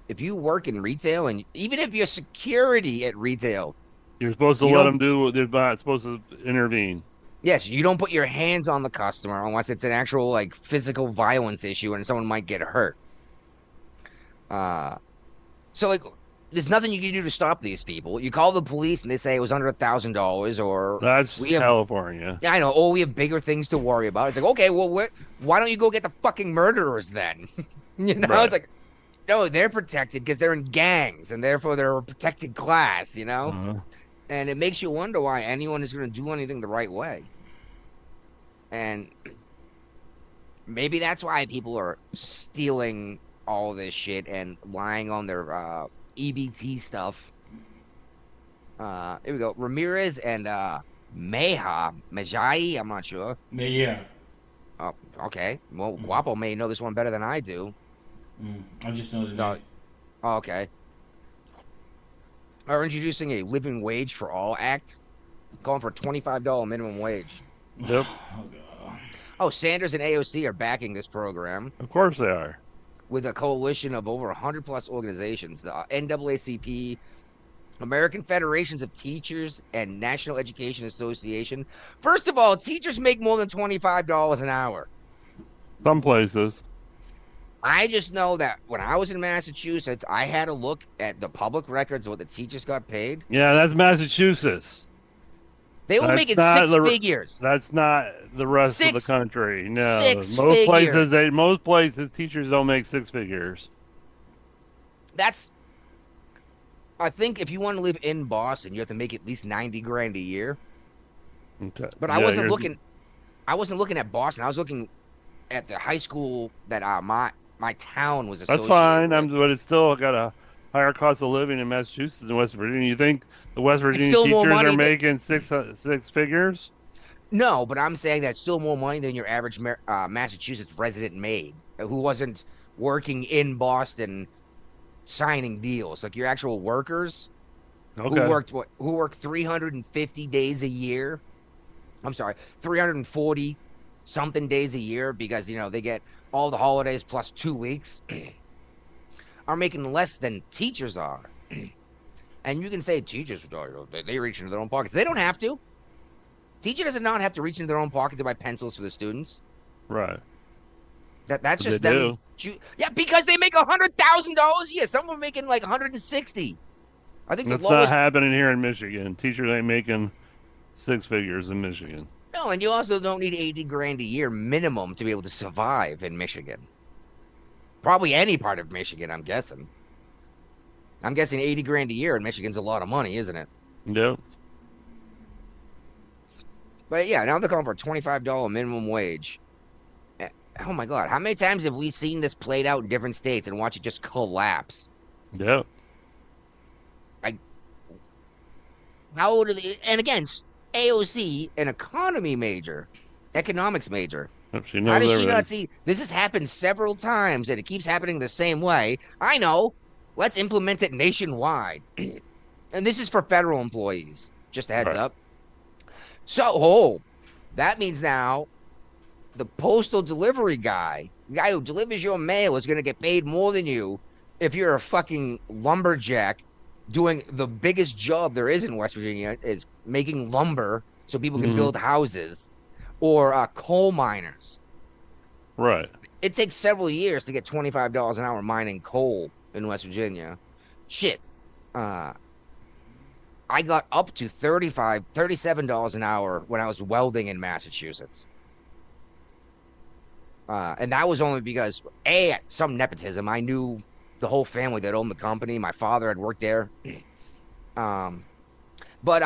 if you work in retail and even if you're security at retail, You're supposed to let them do. They're not supposed to intervene. yes, you don't put your hands on the customer unless it's an actual like physical violence issue and someone might get hurt. So like, there's nothing you can do to stop these people. You call the police and they say it was under $1,000, or That's California. Yeah, I know. Or we have bigger things to worry about. It's like, okay, well, why don't you go get the fucking murderers then? Right. It's like, no, they're protected because they're in gangs and therefore they're a protected class, And it makes you wonder why anyone is going to do anything the right way. And maybe that's why people are stealing all this shit and lying on their EBT stuff. Here we go. Ramirez and Majai, I'm not sure. Yeah. Oh, okay. Well, Guapo may know this one better than I do. I just know the No. name. Oh, okay. Are introducing a living wage for all act, calling for a $25 minimum wage. Yep. Oh, Sanders and AOC are backing this program Of course they are. with a coalition of over 100 plus organizations. The NAACP, American Federations of Teachers, and National Education Association. First of all, teachers make more than $25 an hour. Some places. I just know that when I was in Massachusetts, I had to look at the public records of what the teachers got paid. Yeah, that's Massachusetts. They were That's making not six figures. That's not the rest of the Six- country. No, six most figures. places, teachers don't make six figures. I think if you want to live in Boston, you have to make at least 90 grand a year. Okay. But Yeah, I wasn't you're- looking. I wasn't looking at Boston. I was looking at the high school that my town was associated That's fine. with. But it's still got a higher cost of living in Massachusetts and West Virginia. You think the West Virginia still more teachers money are than- making six figures? No, but I'm saying that's still more money than your average Massachusetts resident made, who wasn't working in Boston, signing deals. Like your actual workers Okay. who worked 350 days a year. I'm sorry, 340 something days a year because they get all the holidays plus 2 weeks. Are making less than teachers are. And you can say teachers, they reach into their own pockets. They don't have to. Teacher does not have to reach into their own pocket to buy pencils for the students. Right. That's But just they them. Yeah, because they make $100,000 a year. Some are making like 160. I think That's the not lowest. happening here in Michigan. Teachers ain't making six figures in Michigan. No, and you also don't need 80 grand a year minimum to be able to survive in Michigan. Probably any part of Michigan, I'm guessing. I'm guessing 80 grand a year in Michigan's a lot of money, isn't it? Yep. But yeah, now they're calling for a $25 minimum wage. Oh my God. How many times have we seen this played out in different states and watch it just collapse? Yep. How old are they? And again, AOC, an economics major. Yep, she How knows does she everything. not see? This has happened several times and it keeps happening the same way. I know. Let's implement it nationwide. And this is for federal employees. Just a heads Right. up. So, that means now the postal delivery guy, the guy who delivers your mail, is going to get paid more than you if you're a fucking lumberjack doing the biggest job there is in West Virginia, is making lumber so people can build houses, or coal miners. Right. It takes several years to get $25 an hour mining coal in West Virginia. Shit. I got up to $37 an hour when I was welding in Massachusetts. And that was only because, some nepotism. I knew the whole family that owned the company. My father had worked there. But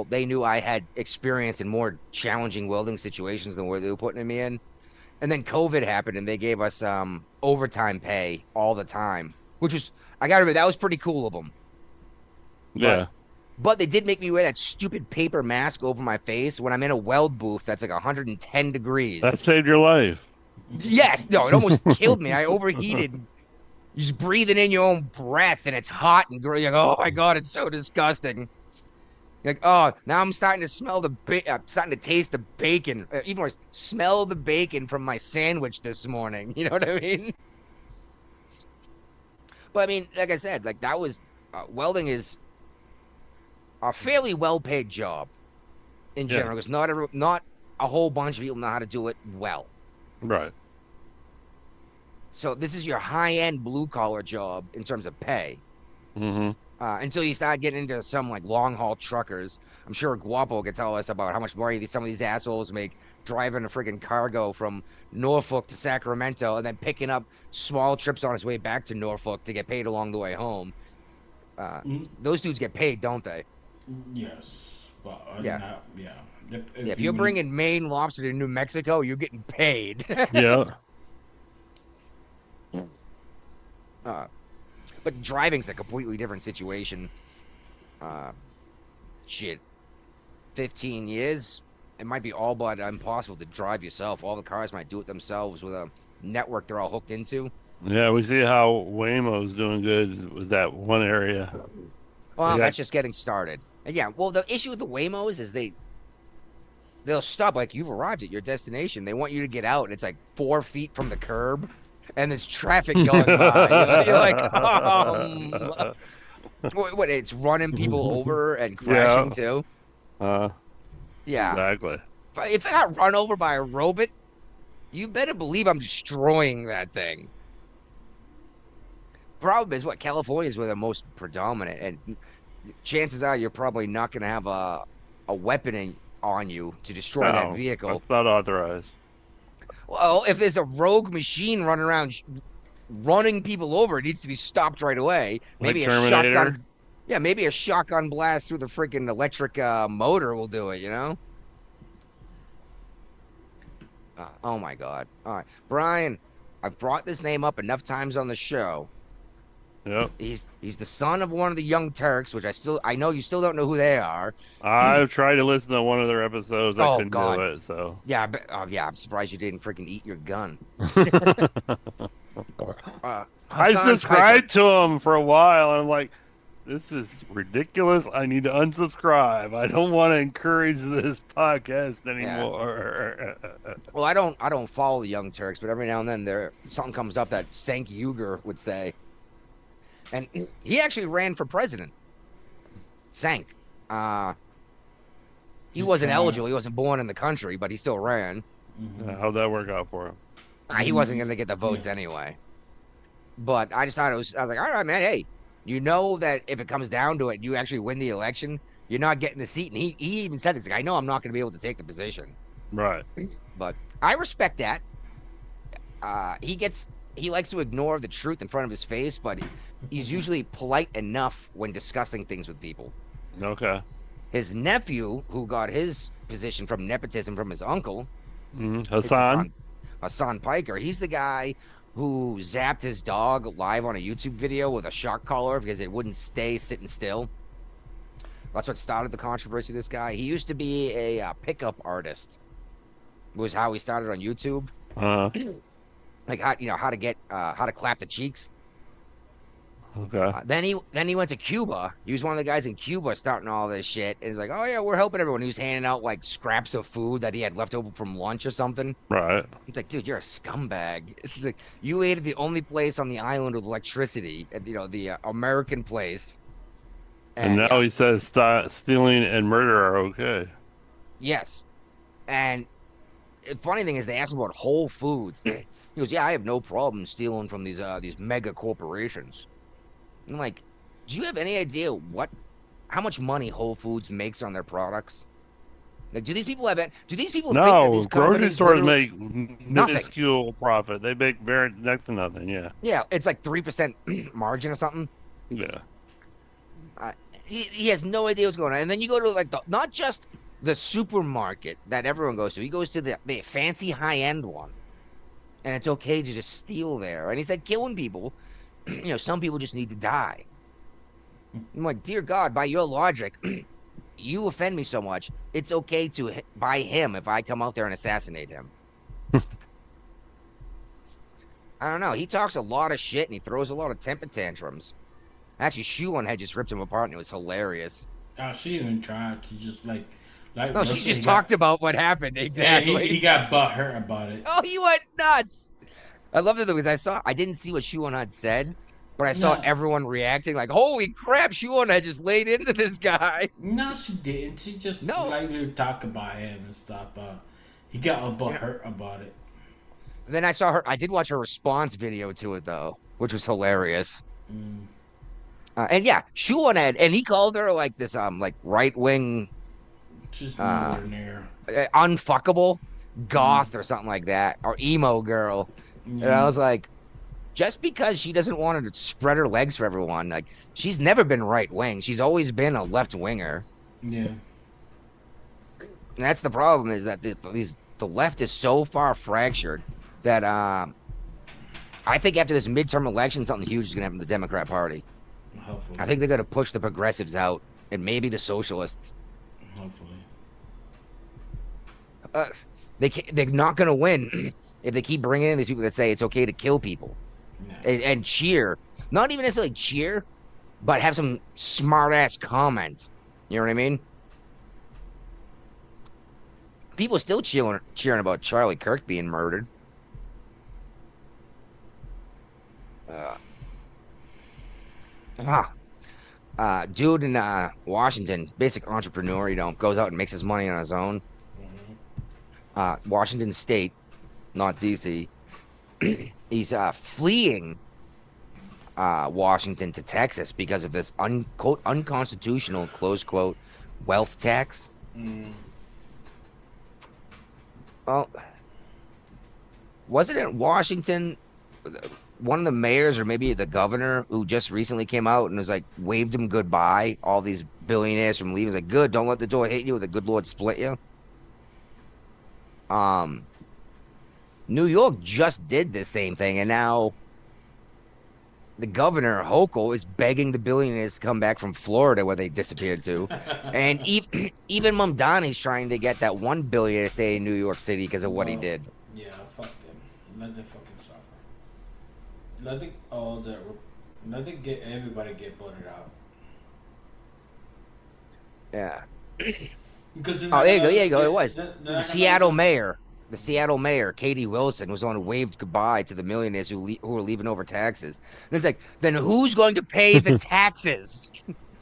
they knew I had experience in more challenging welding situations than where they were putting me in. And then COVID happened and they gave us overtime pay all the time, which was, I got to admit, that was pretty cool of them. Yeah. But they did make me wear that stupid paper mask over my face when I'm in a weld booth that's like 110 degrees. That saved your life. Yes. No, it almost killed me. I overheated. You're just breathing in your own breath and it's hot and you're like, oh my God, it's so disgusting. You're like, oh, now I'm starting to smell starting to taste the bacon. Even worse, smell the bacon from my sandwich this morning. You know what I mean? But I mean, like I said, like that was, welding is a fairly well-paid job in general, because not a whole bunch of people know how to do it well. Right. So this is your high-end blue-collar job in terms of pay. Until you start getting into some like long-haul truckers. I'm sure Guapo could tell us about how much money some of these assholes make driving a friggin' cargo from Norfolk to Sacramento and then picking up small trips on his way back to Norfolk to get paid along the way home. Those dudes get paid, don't they? Yes, but Yeah. yeah. If you're bringing Maine lobster to New Mexico, you're getting paid. Yeah. But driving's a completely different situation. 15 years, it might be all but impossible to drive yourself. All the cars might do it themselves with a network they're all hooked into. Yeah, we see how Waymo's doing good with that one area. Well, that's just getting started. And yeah, well, the issue with the Waymos is they'll stop, like, you've arrived at your destination. They want you to get out, and it's like 4 feet from the curb, and there's traffic going by. You're like, what? It's running people over and crashing too. Yeah, Exactly. But if I got run over by a robot, you better believe I'm destroying that thing. Problem is, California is where they're most predominant, and chances are you're probably not going to have a weapon on you to destroy that vehicle. That's not authorized. Well, if there's a rogue machine running around running people over, it needs to be stopped right away. Maybe Like a Terminator? shotgun. Yeah, maybe a shotgun blast through the freaking electric motor will do it, you know? Oh my God. All right. Brian, I've brought this name up enough times on the show. Yep. He's the son of one of the Young Turks, which I know you still don't know who they are. I've tried to listen to one of their episodes. I couldn't do it, so. Yeah, I'm surprised you didn't freaking eat your gun. I subscribed to him for a while, and I'm like, this is ridiculous. I need to unsubscribe. I don't want to encourage this podcast anymore. Well, I don't follow the Young Turks, but every now and then something comes up that Cenk Uygur would say. And he actually ran for president. Cenk. He wasn't eligible. He wasn't born in the country, but he still ran. How'd that work out for him? He wasn't going to get the votes anyway. But I just thought I was like, all right, man, hey, you know that if it comes down to it, you actually win the election, you're not getting the seat. And he even said this, like, I know I'm not going to be able to take the position. Right. But I respect that. He likes to ignore the truth in front of his face, but he's usually polite enough when discussing things with people. Okay. His nephew, who got his position from nepotism from his uncle, Hassan Piker, he's the guy who zapped his dog live on a YouTube video with a shock collar because it wouldn't stay sitting still. That's what started the controversy of this guy. He used to be a pickup artist. Was how he started on YouTube. Like how to clap the cheeks. Okay. Then he went to Cuba. He was one of the guys in Cuba starting all this shit. And he's like, oh yeah, we're helping everyone. He was handing out like scraps of food that he had left over from lunch or something. Right. He's like, dude, you're a scumbag. It's like you ate at the only place on the island with electricity, the American place. And now he says stealing and murder are okay. Yes. And the funny thing is, they asked him about Whole Foods. He goes, yeah, I have no problem stealing from these mega corporations. I'm like, do you have any idea how much money Whole Foods makes on their products? Like, do these people think that these grocery stores make nothing. minuscule profit. They make very next to nothing. Yeah. Yeah, it's like 3% margin or something. Yeah. He has no idea what's going on. And then you go to like not just the supermarket that everyone goes to. He goes to the fancy high-end one, and it's okay to just steal there. And he said, killing people. Some people just need to die. I'm like, dear God, by your logic, you offend me so much. It's okay to buy him if I come out there and assassinate him. I don't know. He talks a lot of shit and he throws a lot of temper tantrums. Actually, Shuon had just ripped him apart and it was hilarious. She even tried to just like no, she just talked about what happened exactly. Yeah, he got butthurt about it. Oh, he went nuts. I loved it because I didn't see what Shuon had said, but I saw everyone reacting like, holy crap, Shuon had just laid into this guy. No, she didn't. She just lightly talked about him and stuff. He got a butthurt about it. Then I did watch her response video to it though, which was hilarious. And yeah, Shuon and he called her like this like right wing, just unfuckable goth or something like that, or emo girl. And I was like, just because she doesn't want to spread her legs for everyone, like she's never been right wing. She's always been a left winger. Yeah. And that's the problem, is that the left is so far fractured that I think after this midterm election, something huge is going to happen to the Democrat Party. Hopefully. I think they're going to push the progressives out and maybe the socialists. Hopefully. They're not going to win if they keep bringing in these people that say it's okay to kill people and cheer. Not even necessarily cheer, but have some smart-ass comment. You know what I mean? People are still cheering about Charlie Kirk being murdered. Dude in Washington, basic entrepreneur, goes out and makes his money on his own. Washington State, not DC. He's fleeing Washington to Texas because of this quote unconstitutional close quote wealth tax. Well, wasn't it Washington? One of the mayors or maybe the governor who just recently came out and was like waved him goodbye. All these billionaires from leaving. He's like, good, don't let the door hit you, the good Lord split you. New York just did the same thing, and now the governor Hochul is begging the billionaires to come back from Florida where they disappeared to, and even Mamdani's trying to get that $1 billion to stay in New York City because of what he did. Yeah, fuck them. Let them fucking suffer. Let them get everybody get voted out. Yeah. Because there you go. It was the Seattle mayor. The Seattle mayor, Katie Wilson, was on waved goodbye to the millionaires who were leaving over taxes. And it's like, then who's going to pay the taxes?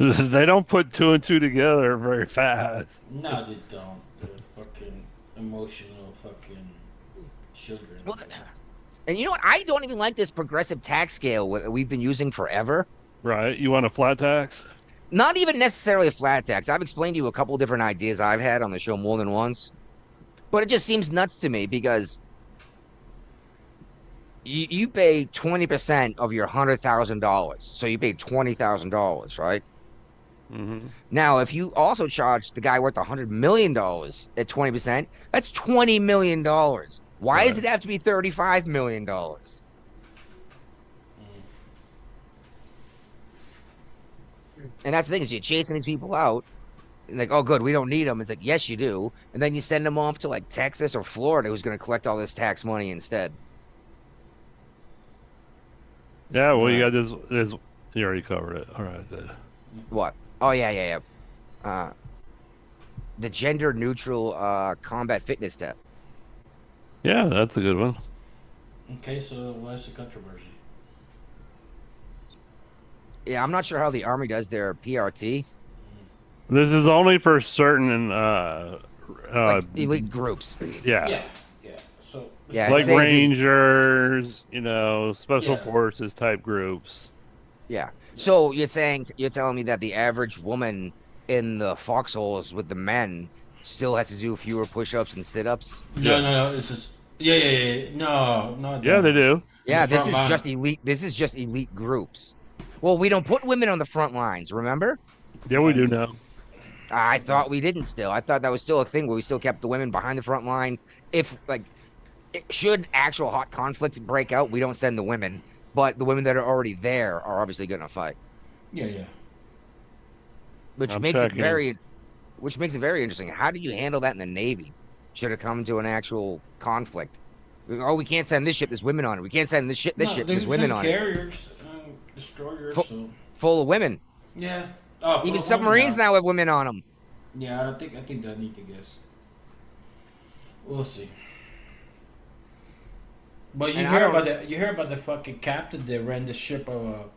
They don't put two and two together very fast. No, they don't. They're fucking emotional fucking children. Well, and you know what? I don't even like this progressive tax scale we've been using forever. Right? You want a flat tax? Not even necessarily a flat tax. I've explained to you a couple different ideas I've had on the show more than once, but it just seems nuts to me because you pay 20% of your $100,000, so you pay $20,000, right? Mm-hmm. Now, if you also charge the guy worth $100 million at 20%, that's $20 million. Why does it have to be $35 million? And that's the thing is you're chasing these people out, and like, oh, good, we don't need them. It's like, yes, you do. And then you send them off to like Texas or Florida, who's going to collect all this tax money instead. Yeah, well, you got this. You already covered it. All right, good. What? Oh, yeah. The gender neutral combat fitness step. Yeah, that's a good one. Okay, so what's the controversy? Yeah, I'm not sure how the Army does their PRT. This is only for certain Like elite groups. yeah. So Yeah, Like same thing. Rangers, special Yeah. forces type groups. Yeah. So you're telling me that the average woman in the foxholes with the men still has to do fewer push-ups and sit-ups? no, it's just no. Yeah, they do. Yeah, The this front is line. just elite. This is just elite groups. Well, we don't put women on the front lines, remember? Yeah, we do now. I thought we didn't still. I thought that was still a thing where we still kept the women behind the front line. If should actual hot conflicts break out, we don't send the women, but the women that are already there are obviously going to fight. Yeah. Which I'm makes checking. which makes it very interesting. How did you handle that in the Navy? Should it come to an actual conflict? Oh, we can't send this ship. There's women on it. We can't send this ship. There's women on it. Carriers, destroyers. So Full of women. yeah. Oh, Even for submarines women now have women on them. Yeah, I think that need to guess. We'll see. But you hear about the fucking captain that ran the ship for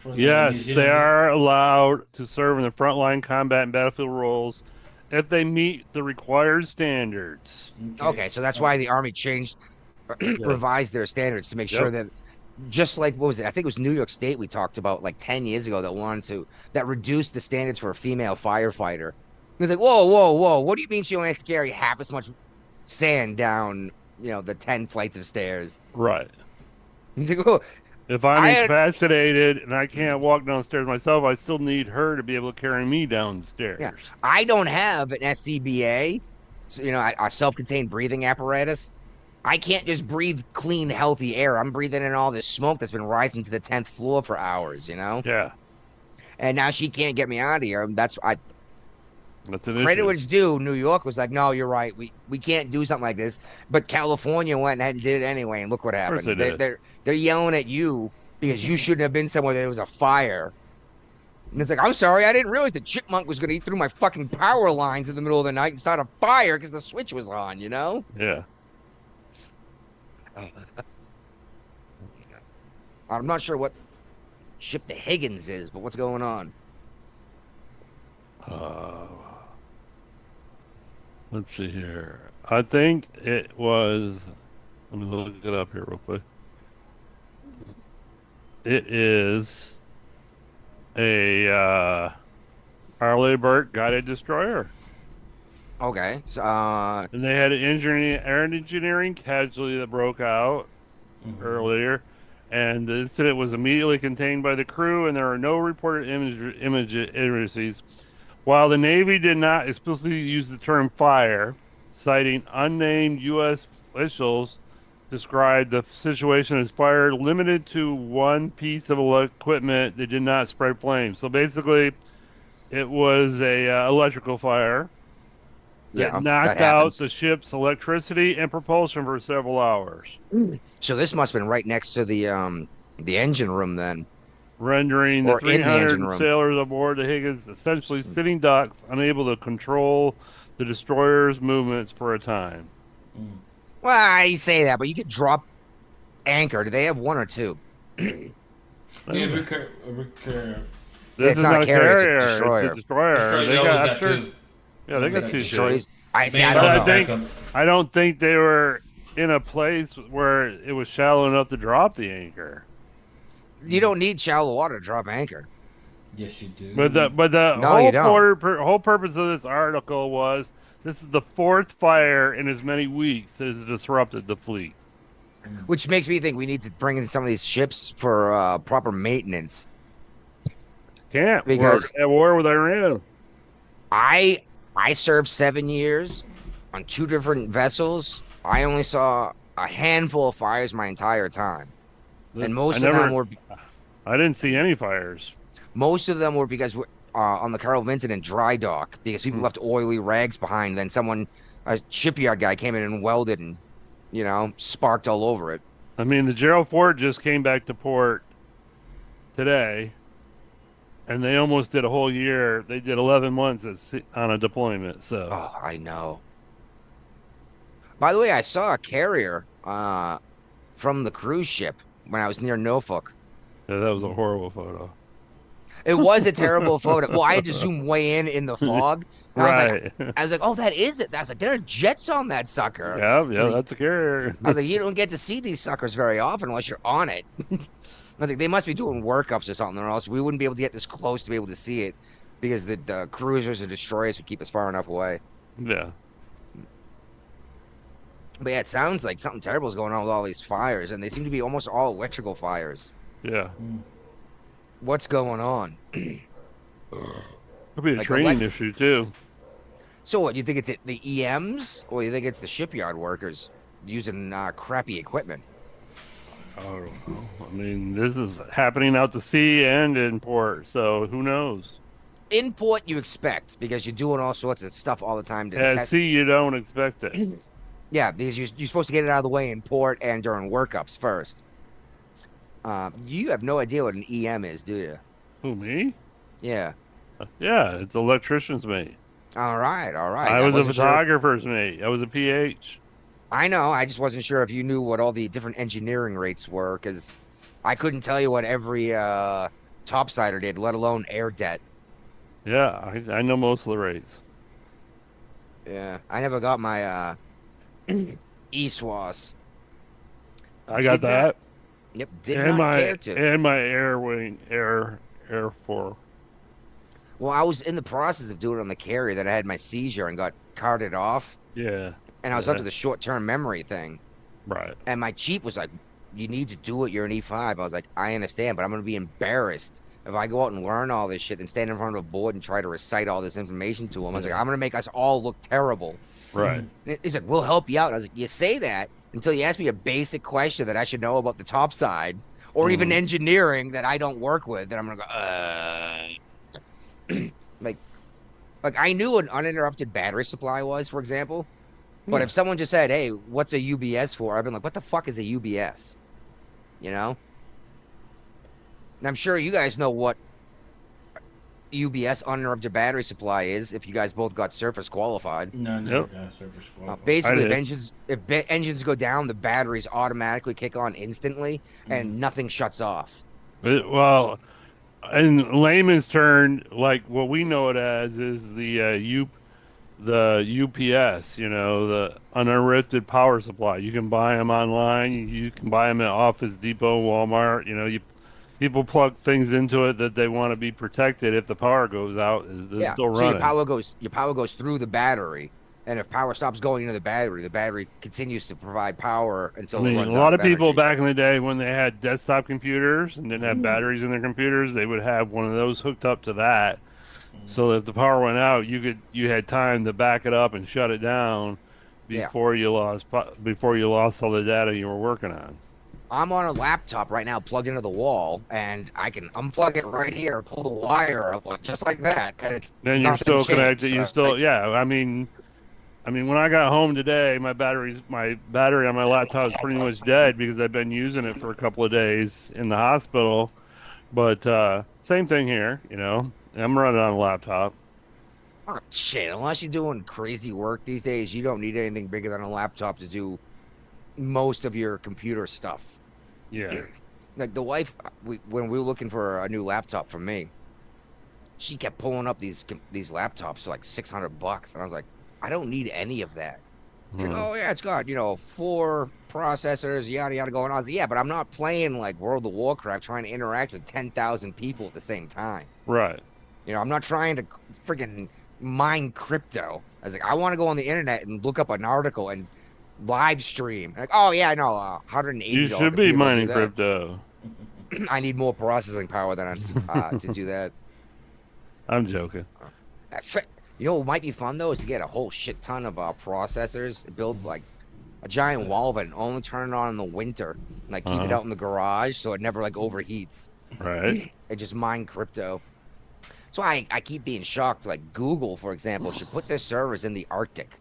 the New Yes, Zealand. they are allowed to serve in the frontline combat and battlefield roles if they meet the required standards. Okay, so that's why the Army changed, revised their standards to make sure that, just like, what was it? I think it was New York State we talked about like 10 years ago that reduced the standards for a female firefighter. It was like, whoa. What do you mean she only has to carry half as much sand down, the 10 flights of stairs? Right. He's like, oh, If I'm incapacitated and I can't walk downstairs myself, I still need her to be able to carry me downstairs. yeah. I don't have an SCBA, so, a self-contained breathing apparatus. I can't just breathe clean, healthy air. I'm breathing in all this smoke that's been rising to the 10th floor for hours, Yeah. And now she can't get me out of here. That's an Credit issue. where it's due. New York was like, no, you're right. We can't do something like this. But California went ahead and did it anyway, and look what happened. they did. They're yelling at you because you shouldn't have been somewhere there was a fire. And it's like, I'm sorry, I didn't realize the chipmunk was going to eat through my fucking power lines in the middle of the night and start a fire because the switch was on, Yeah. I'm not sure what ship the Higgins is, but what's going on? Let's see here. I think it was. Let me look it up here real quick. It is a Harley Burt guided destroyer. Okay. So, And they had an engineering casualty that broke out earlier, and the incident was immediately contained by the crew, and there are no reported images. While the Navy did not explicitly use the term fire, citing unnamed U.S. officials described the situation as fire limited to one piece of equipment that did not spread flames. So basically, it was a electrical fire that knocked out the ship's electricity and propulsion for several hours, so this must have been right next to the engine room then. rendering the Or in the engine 300 room. sailors aboard the Higgins essentially sitting ducks, unable to control the destroyer's movements for a time. Well, I say that, but you could drop anchor. Do they have one or two? Yeah, They This It's is not not a carrier, it's a carrier. destroyer. It's a destroyer. Destroyer, They they got, always I'm got sure. two. Yeah, they got That two destroys. too. I see. Man, I But don't I know. think I don't think they were in a place where it was shallow enough to drop the anchor. You don't need shallow water to drop anchor. Yes, you do. But the No, you don't. whole purpose of this article was this is the fourth fire in as many weeks that has disrupted the fleet. Which makes me think we need to bring in some of these ships for proper maintenance. Can't. Because we're at war with Iran. I served 7 years on 2 different vessels. I only saw a handful of fires my entire time, and most of them were I didn't see any fires. because we're on the Carl Vinton in dry dock because people left oily rags behind. Then a shipyard guy came in and welded and sparked all over it. I mean, the Gerald Ford just came back to port today, and they almost did a whole year. They did 11 months on a deployment. So, Oh, I know. By the way, I saw a carrier from the cruise ship when I was near Norfolk. yeah, that was a horrible photo. It was a terrible photo. Well, I had to zoom way in the fog. And Right. I was like, oh, that is it. I was like, there are jets on that sucker. Yeah, that's a carrier. I was like, you don't get to see these suckers very often unless you're on it. I was like, they must be doing workups or something, or else we wouldn't be able to get this close to be able to see it because the cruisers or destroyers would keep us far enough away. Yeah. But yeah, it sounds like something terrible is going on with all these fires, and they seem to be almost all electrical fires. Yeah. What's going on? Could be a Like training issue too. So what, you think it's the EMs, or you think it's the shipyard workers using crappy equipment? I don't know. I mean, this is happening out to sea and in port, so who knows? In port, you expect, because you're doing all sorts of stuff all the time to At test. sea, you don't expect it. Yeah, because you're supposed to get it out of the way in port and during workups first. You have no idea what an EM is, do you? Who, me? Yeah. Yeah, it's electrician's mate. All right. I was a wasn't sure. photographer's mate. I was a PH. I know. I just wasn't sure if you knew what all the different engineering rates were, because I couldn't tell you what every topsider did, let alone air debt. Yeah, I know most of the rates. Yeah, I never got my ESWAS. I got Did not- that. Yep, did And not care to. and my air wing, air for. Well, I was in the process of doing it on the carrier, that I had my seizure and got carted off, Yeah, and I was up to the short-term memory thing. right. And my chief was like, you need to do it. You're an E5. I was like, I understand, but I'm going to be embarrassed if I go out and learn all this shit and stand in front of a board and try to recite all this information to him. I was like, I'm going to make us all look terrible. Right. And he's like, we'll help you out. And I was like, you say that until you ask me a basic question that I should know about the top side or even engineering that I don't work with. And I'm going to go, like I knew an uninterrupted battery supply was, for example. But if someone just said, hey, what's a UBS for? I've been like, what the fuck is a UBS? You know? And I'm sure you guys know what UBS, uninterrupted battery supply, is if you guys both got surface qualified. No, Yep. got service qualified. Basically, I if engines go down, the batteries automatically kick on instantly and nothing shuts off. Well, in layman's term, like what we know it as is the UPS, the uninterrupted power supply. You can buy them online. You can buy them at Office Depot, Walmart. People plug things into it that they want to be protected if the power goes out. It's still running. So your power goes through the battery, and if power stops going into the battery continues to provide power until it runs a out lot of of people energy. back in the day when they had desktop computers and didn't have batteries in their computers, they would have one of those hooked up to that. So that if the power went out, you had time to back it up and shut it down before you lost all the data you were working on. I'm on a laptop right now plugged into the wall, and I can unplug it right here, pull the wire up just like that. Then you're still connected. So, I mean, when I got home today, my battery on my laptop is pretty much dead because I've been using it for a couple of days in the hospital. But same thing here, I'm running on a laptop. Oh, shit. Unless you're doing crazy work these days, you don't need anything bigger than a laptop to do most of your computer stuff. Yeah. Like the wife, when we were looking for a new laptop for me, she kept pulling up these laptops for like $600, and I was like, I don't need any of that. She's like, oh yeah, it's got 4 processors, yada yada going on. I was like, yeah, but I'm not playing like World of Warcraft trying to interact with 10,000 people at the same time. Right. I'm not trying to freaking mine crypto. I was like, I want to go on the internet and look up an article and live stream. Like, oh yeah, I know, You $180 should be computer will do mining that. crypto. I need more processing power than to do that. I'm joking. What might be fun though is to get a whole shit ton of processors, build like a giant wall of it, and only turn it on in the winter, like keep it out in the garage so it never like overheats. Right. And just mine crypto. So I keep being shocked. Like Google, for example, should put their servers in the Arctic,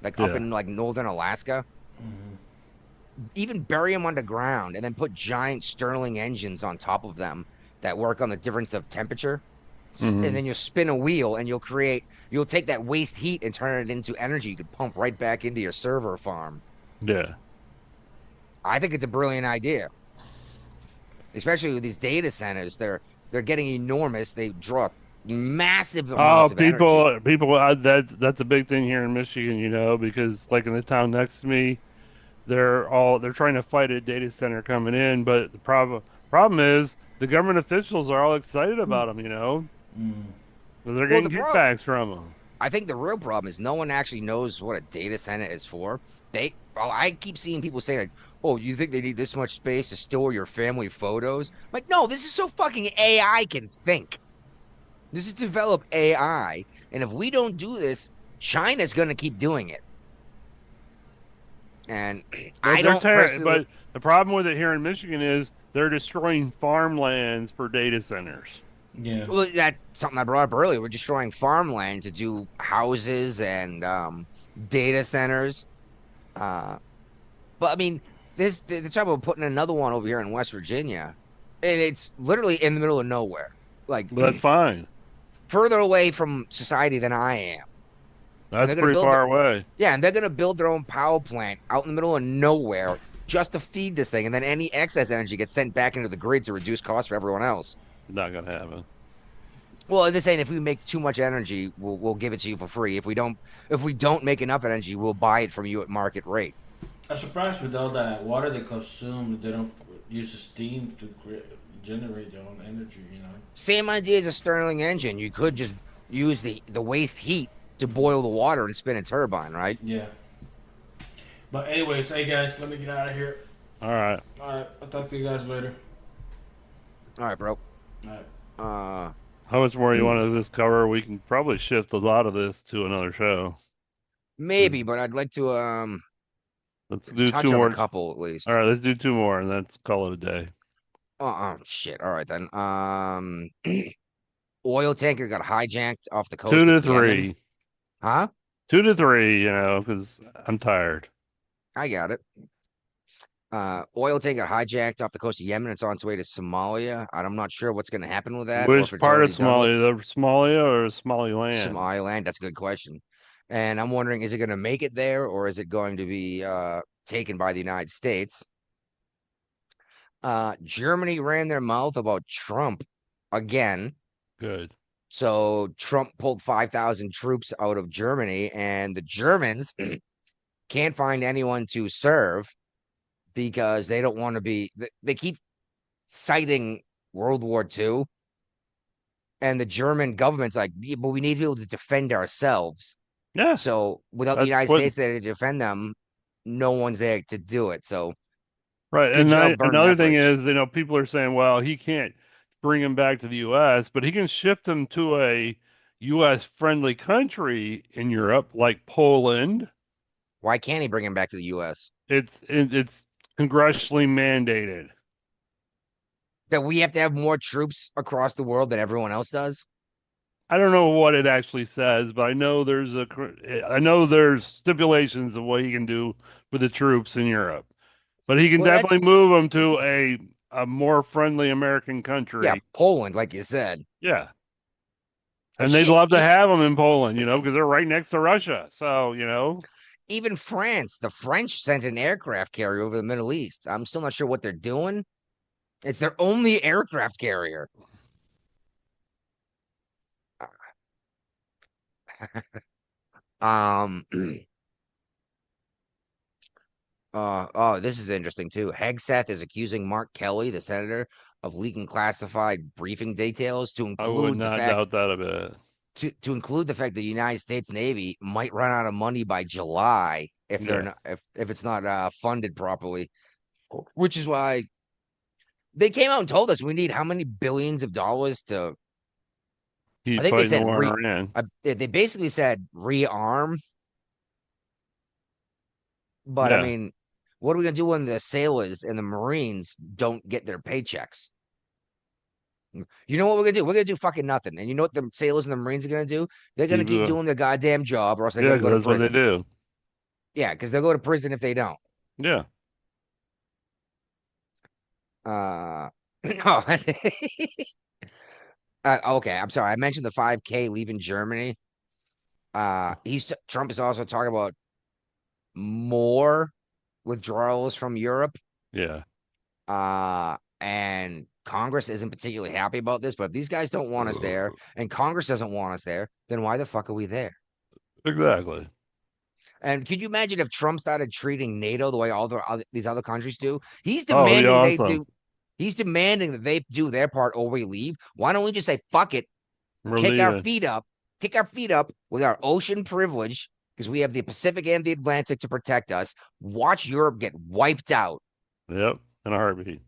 like up in like northern Alaska. Even bury them underground and then put giant Stirling engines on top of them that work on the difference of temperature. And then you'll spin a wheel and you'll take that waste heat and turn it into energy you could pump right back into your server farm. Yeah. I think it's a brilliant idea. Especially with these data centers. They're getting enormous. They draw massive amounts of energy. People that's a big thing here in Michigan, because like in the town next to me, they're trying to fight a data center coming in, but the problem is the government officials are all excited about them, they're getting kickbacks from them. I think the real problem is no one actually knows what a data center is for. I keep seeing people say like, "Oh, you think they need this much space to store your family photos?" I'm like, no, this is so fucking AI can think. This is develop AI, and if we don't do this, China's gonna keep doing it. And I don't personally. But the problem with it here in Michigan is they're destroying farmlands for data centers. Yeah. Well, that's something I brought up earlier. We're destroying farmland to do houses and data centers. But I mean, the trouble with putting another one over here in West Virginia, and it's literally in the middle of nowhere. Like, that's fine. Further away from society than I am. That's pretty far away. Yeah, and they're gonna build their own power plant out in the middle of nowhere just to feed this thing, and then any excess energy gets sent back into the grid to reduce costs for everyone else. Not gonna happen. Well, they're saying if we make too much energy, we'll give it to you for free. If we don't make enough energy, we'll buy it from you at market rate. I'm surprised with all that water they consume. They don't use steam to generate their own energy. Same idea as a Stirling engine. You could just use the waste heat to boil the water and spin a turbine, right? Yeah. But anyways, hey guys, let me get out of here. All right. I'll talk to you guys later. All right, bro. All right. How much more you want to this cover? We can probably shift a lot of this to another show. Maybe, but I'd like to let's do touch two on more. a couple at least. All right, let's do 2 more and let's call it a day. Shit. All right then. Oil tanker got hijacked off the coast. 2 to of 3. Yemen. Huh? 2 to 3. Because I'm tired. I got it. Oil tank got hijacked off the coast of Yemen. It's on its way to Somalia. I'm not sure what's going to happen with that. Which part of Somalia? The Somalia or Somaliland? Somaliland. That's a good question. And I'm wondering, is it going to make it there, or is it going to be taken by the United States? Germany ran their mouth about Trump again. Good. So Trump pulled 5,000 troops out of Germany, and the Germans can't find anyone to serve because they don't want to be. They keep citing World War II, and the German government's like, yeah, but we need to be able to defend ourselves. Yeah. So without the United States there to defend them, no one's there to do it. So right. And another thing is, people are saying, well, he can't bring him back to the U.S., but he can shift him to a U.S. friendly country in Europe, like Poland. Why can't he bring him back to the U.S.? It's congressionally mandated that we have to have more troops across the world than everyone else does. I don't know what it actually says, but I know there's stipulations of what he can do with the troops in Europe. But he can definitely move them to a more friendly American country. Yeah, Poland, like you said. Yeah. And they'd love to have them in Poland, because they're right next to Russia. So, Even France, the French sent an aircraft carrier over the Middle East. I'm still not sure what they're doing. It's their only aircraft carrier. Um. Oh, this is interesting too. Hegseth is accusing Mark Kelly, the senator, of leaking classified briefing details to I would include the not fact doubt that a bit. to include the fact that the United States Navy might run out of money by July if they're Yeah. not if it's not funded properly, which is why they came out and told us we need how many billions of dollars to. I Keep think they fighting the said war in Iran. they basically said rearm, but I Yeah. mean, what are we gonna do when the sailors and the Marines don't get their paychecks? You know what we're gonna do? We're gonna do fucking nothing. And you know what the sailors and the Marines are gonna do? They're gonna keep doing their goddamn job, or else they're Yeah, gonna 'cause go to that's what they prison. do. Yeah, because they'll go to prison if they don't. Yeah. Oh. Okay, I'm sorry. I mentioned the 5K leaving Germany. Trump is also talking about more withdrawals from Europe. Yeah. And Congress isn't particularly happy about this, but if these guys don't want us there and Congress doesn't want us there, then why the fuck are we there? Exactly. And could you imagine if Trump started treating NATO the way these other countries do? He's Oh, it'd be demanding they awesome. do. He's demanding that they do their part or we leave. Why don't we just say fuck it, We're kick our leaving. kick our feet up with our ocean privilege because we have the Pacific and the Atlantic to protect us. Watch Europe get wiped out. Yep. In a heartbeat.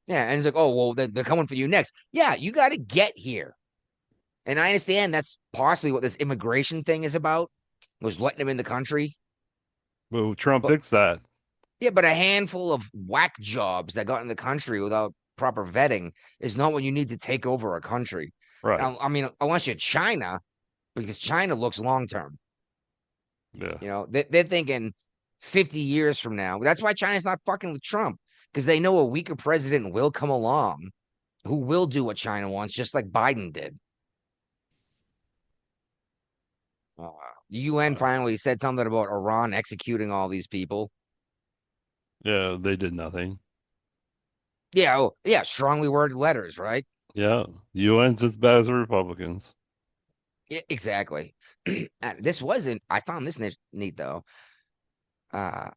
Yeah, and it's like, oh well, they're coming for you next. Yeah, you got to get here. And I understand that's possibly what this immigration thing is about, was letting them in the country. Well, Trump But fixed that. yeah, but a handful of whack jobs that got in the country without proper vetting is not what you need to take over a country. Right. I mean, unless you're China, because China looks long term. Yeah. You know, they're thinking 50 years from now. That's why China's not fucking with Trump, because they know a weaker president will come along who will do what China wants, just like Biden did. The UN finally said something about Iran executing all these people. Yeah, they did nothing. Yeah, oh, yeah, strongly worded letters, right? Yeah. UN's as bad as the Republicans. Yeah, exactly. This wasn't. I found this neat though. Uh,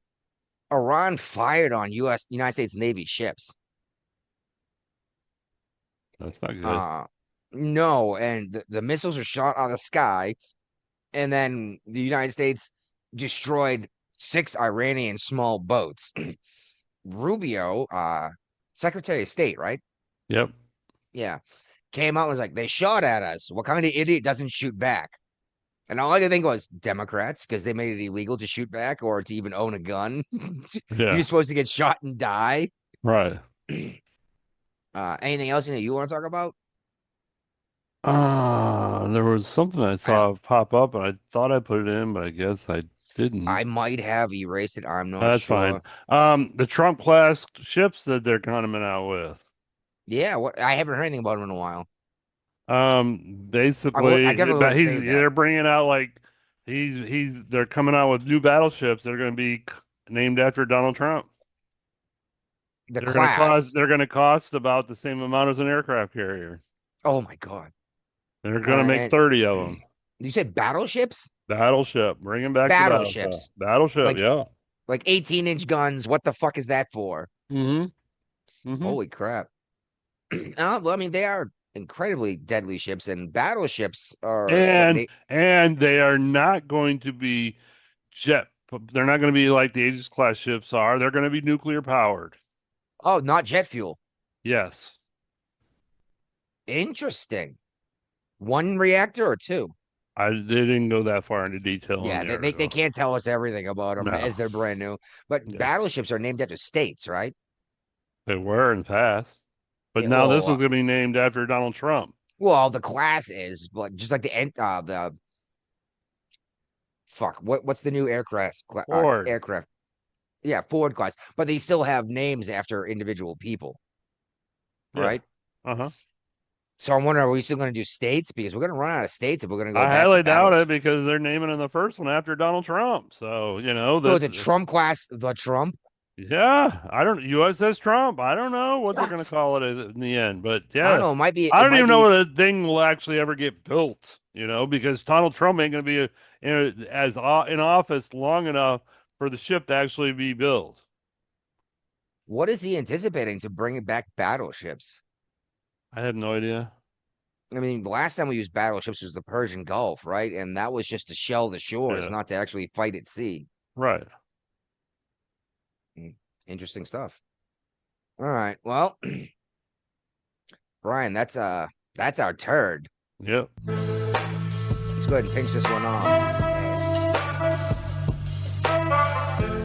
Iran fired on United States Navy ships. That's not good. No, and the missiles were shot out of the sky, and then the United States destroyed 6 Iranian small boats. Rubio, Secretary of State, right? Yep. Yeah, came out and was like, they shot at us. What kind of idiot doesn't shoot back? And all I could think was Democrats, because they made it illegal to shoot back or to even own a gun. Yeah. You're supposed to get shot and die. Right. Anything else you want to talk about? There was something I saw pop up and I thought I put it in, but I guess I didn't. I might have erased it. I'm not That's sure. fine. The Trump class ships that they're coming out with. Yeah, what I haven't heard anything about him in a while. Basically, I definitely would save that. they're bringing out like they're coming out with new battleships that are going to be named after Donald Trump. The They're class. going to cost about the same amount as an aircraft carrier. Oh my God. They're going to make 30 of them. You said battleships? Battleship. Bring them back Battleships. to battleship. Yeah. Like 18-inch guns. What the fuck is that for? Mm-hmm. Holy crap. Well, I mean, they are incredibly deadly ships, and battleships are. And they are not going to be jet. They're not going to be like the Aegis class ships are. They're going to be nuclear powered. Oh, not jet fuel. Yes. Interesting. 1 reactor or 2? They didn't go that far into detail. Yeah, they can't tell us everything about them as they're brand new. But battleships are named after states, right? They were in the past. But Yeah, now well, this was going to be named after Donald Trump. Well, the class is, but just like the fuck, what's the new aircraft? Ford. Aircraft. Yeah, Ford class. But they still have names after individual people, right? Uh-huh. So I'm wondering, are we still going to do states? Because we're going to run out of states if we're going to go I back highly to doubt it because they're naming in the first one after Donald Trump. So, so the Trump class, the Trump? Yeah. U.S. says Trump. I don't know what they're going to call it in the end. But yeah. I don't know. It might be. I don't even know whether the thing will actually ever get built. You know, because Donald Trump ain't going to be in office long enough for the ship to actually be built. What is he anticipating to bring back battleships? I have no idea. I mean, the last time we used battleships was the Persian Gulf, right? And that was just to shell the shores, Yeah. not to actually fight at sea. Right. Interesting stuff. All right. Well, Brian, that's our turd. Yep. Let's go ahead and finish this one off.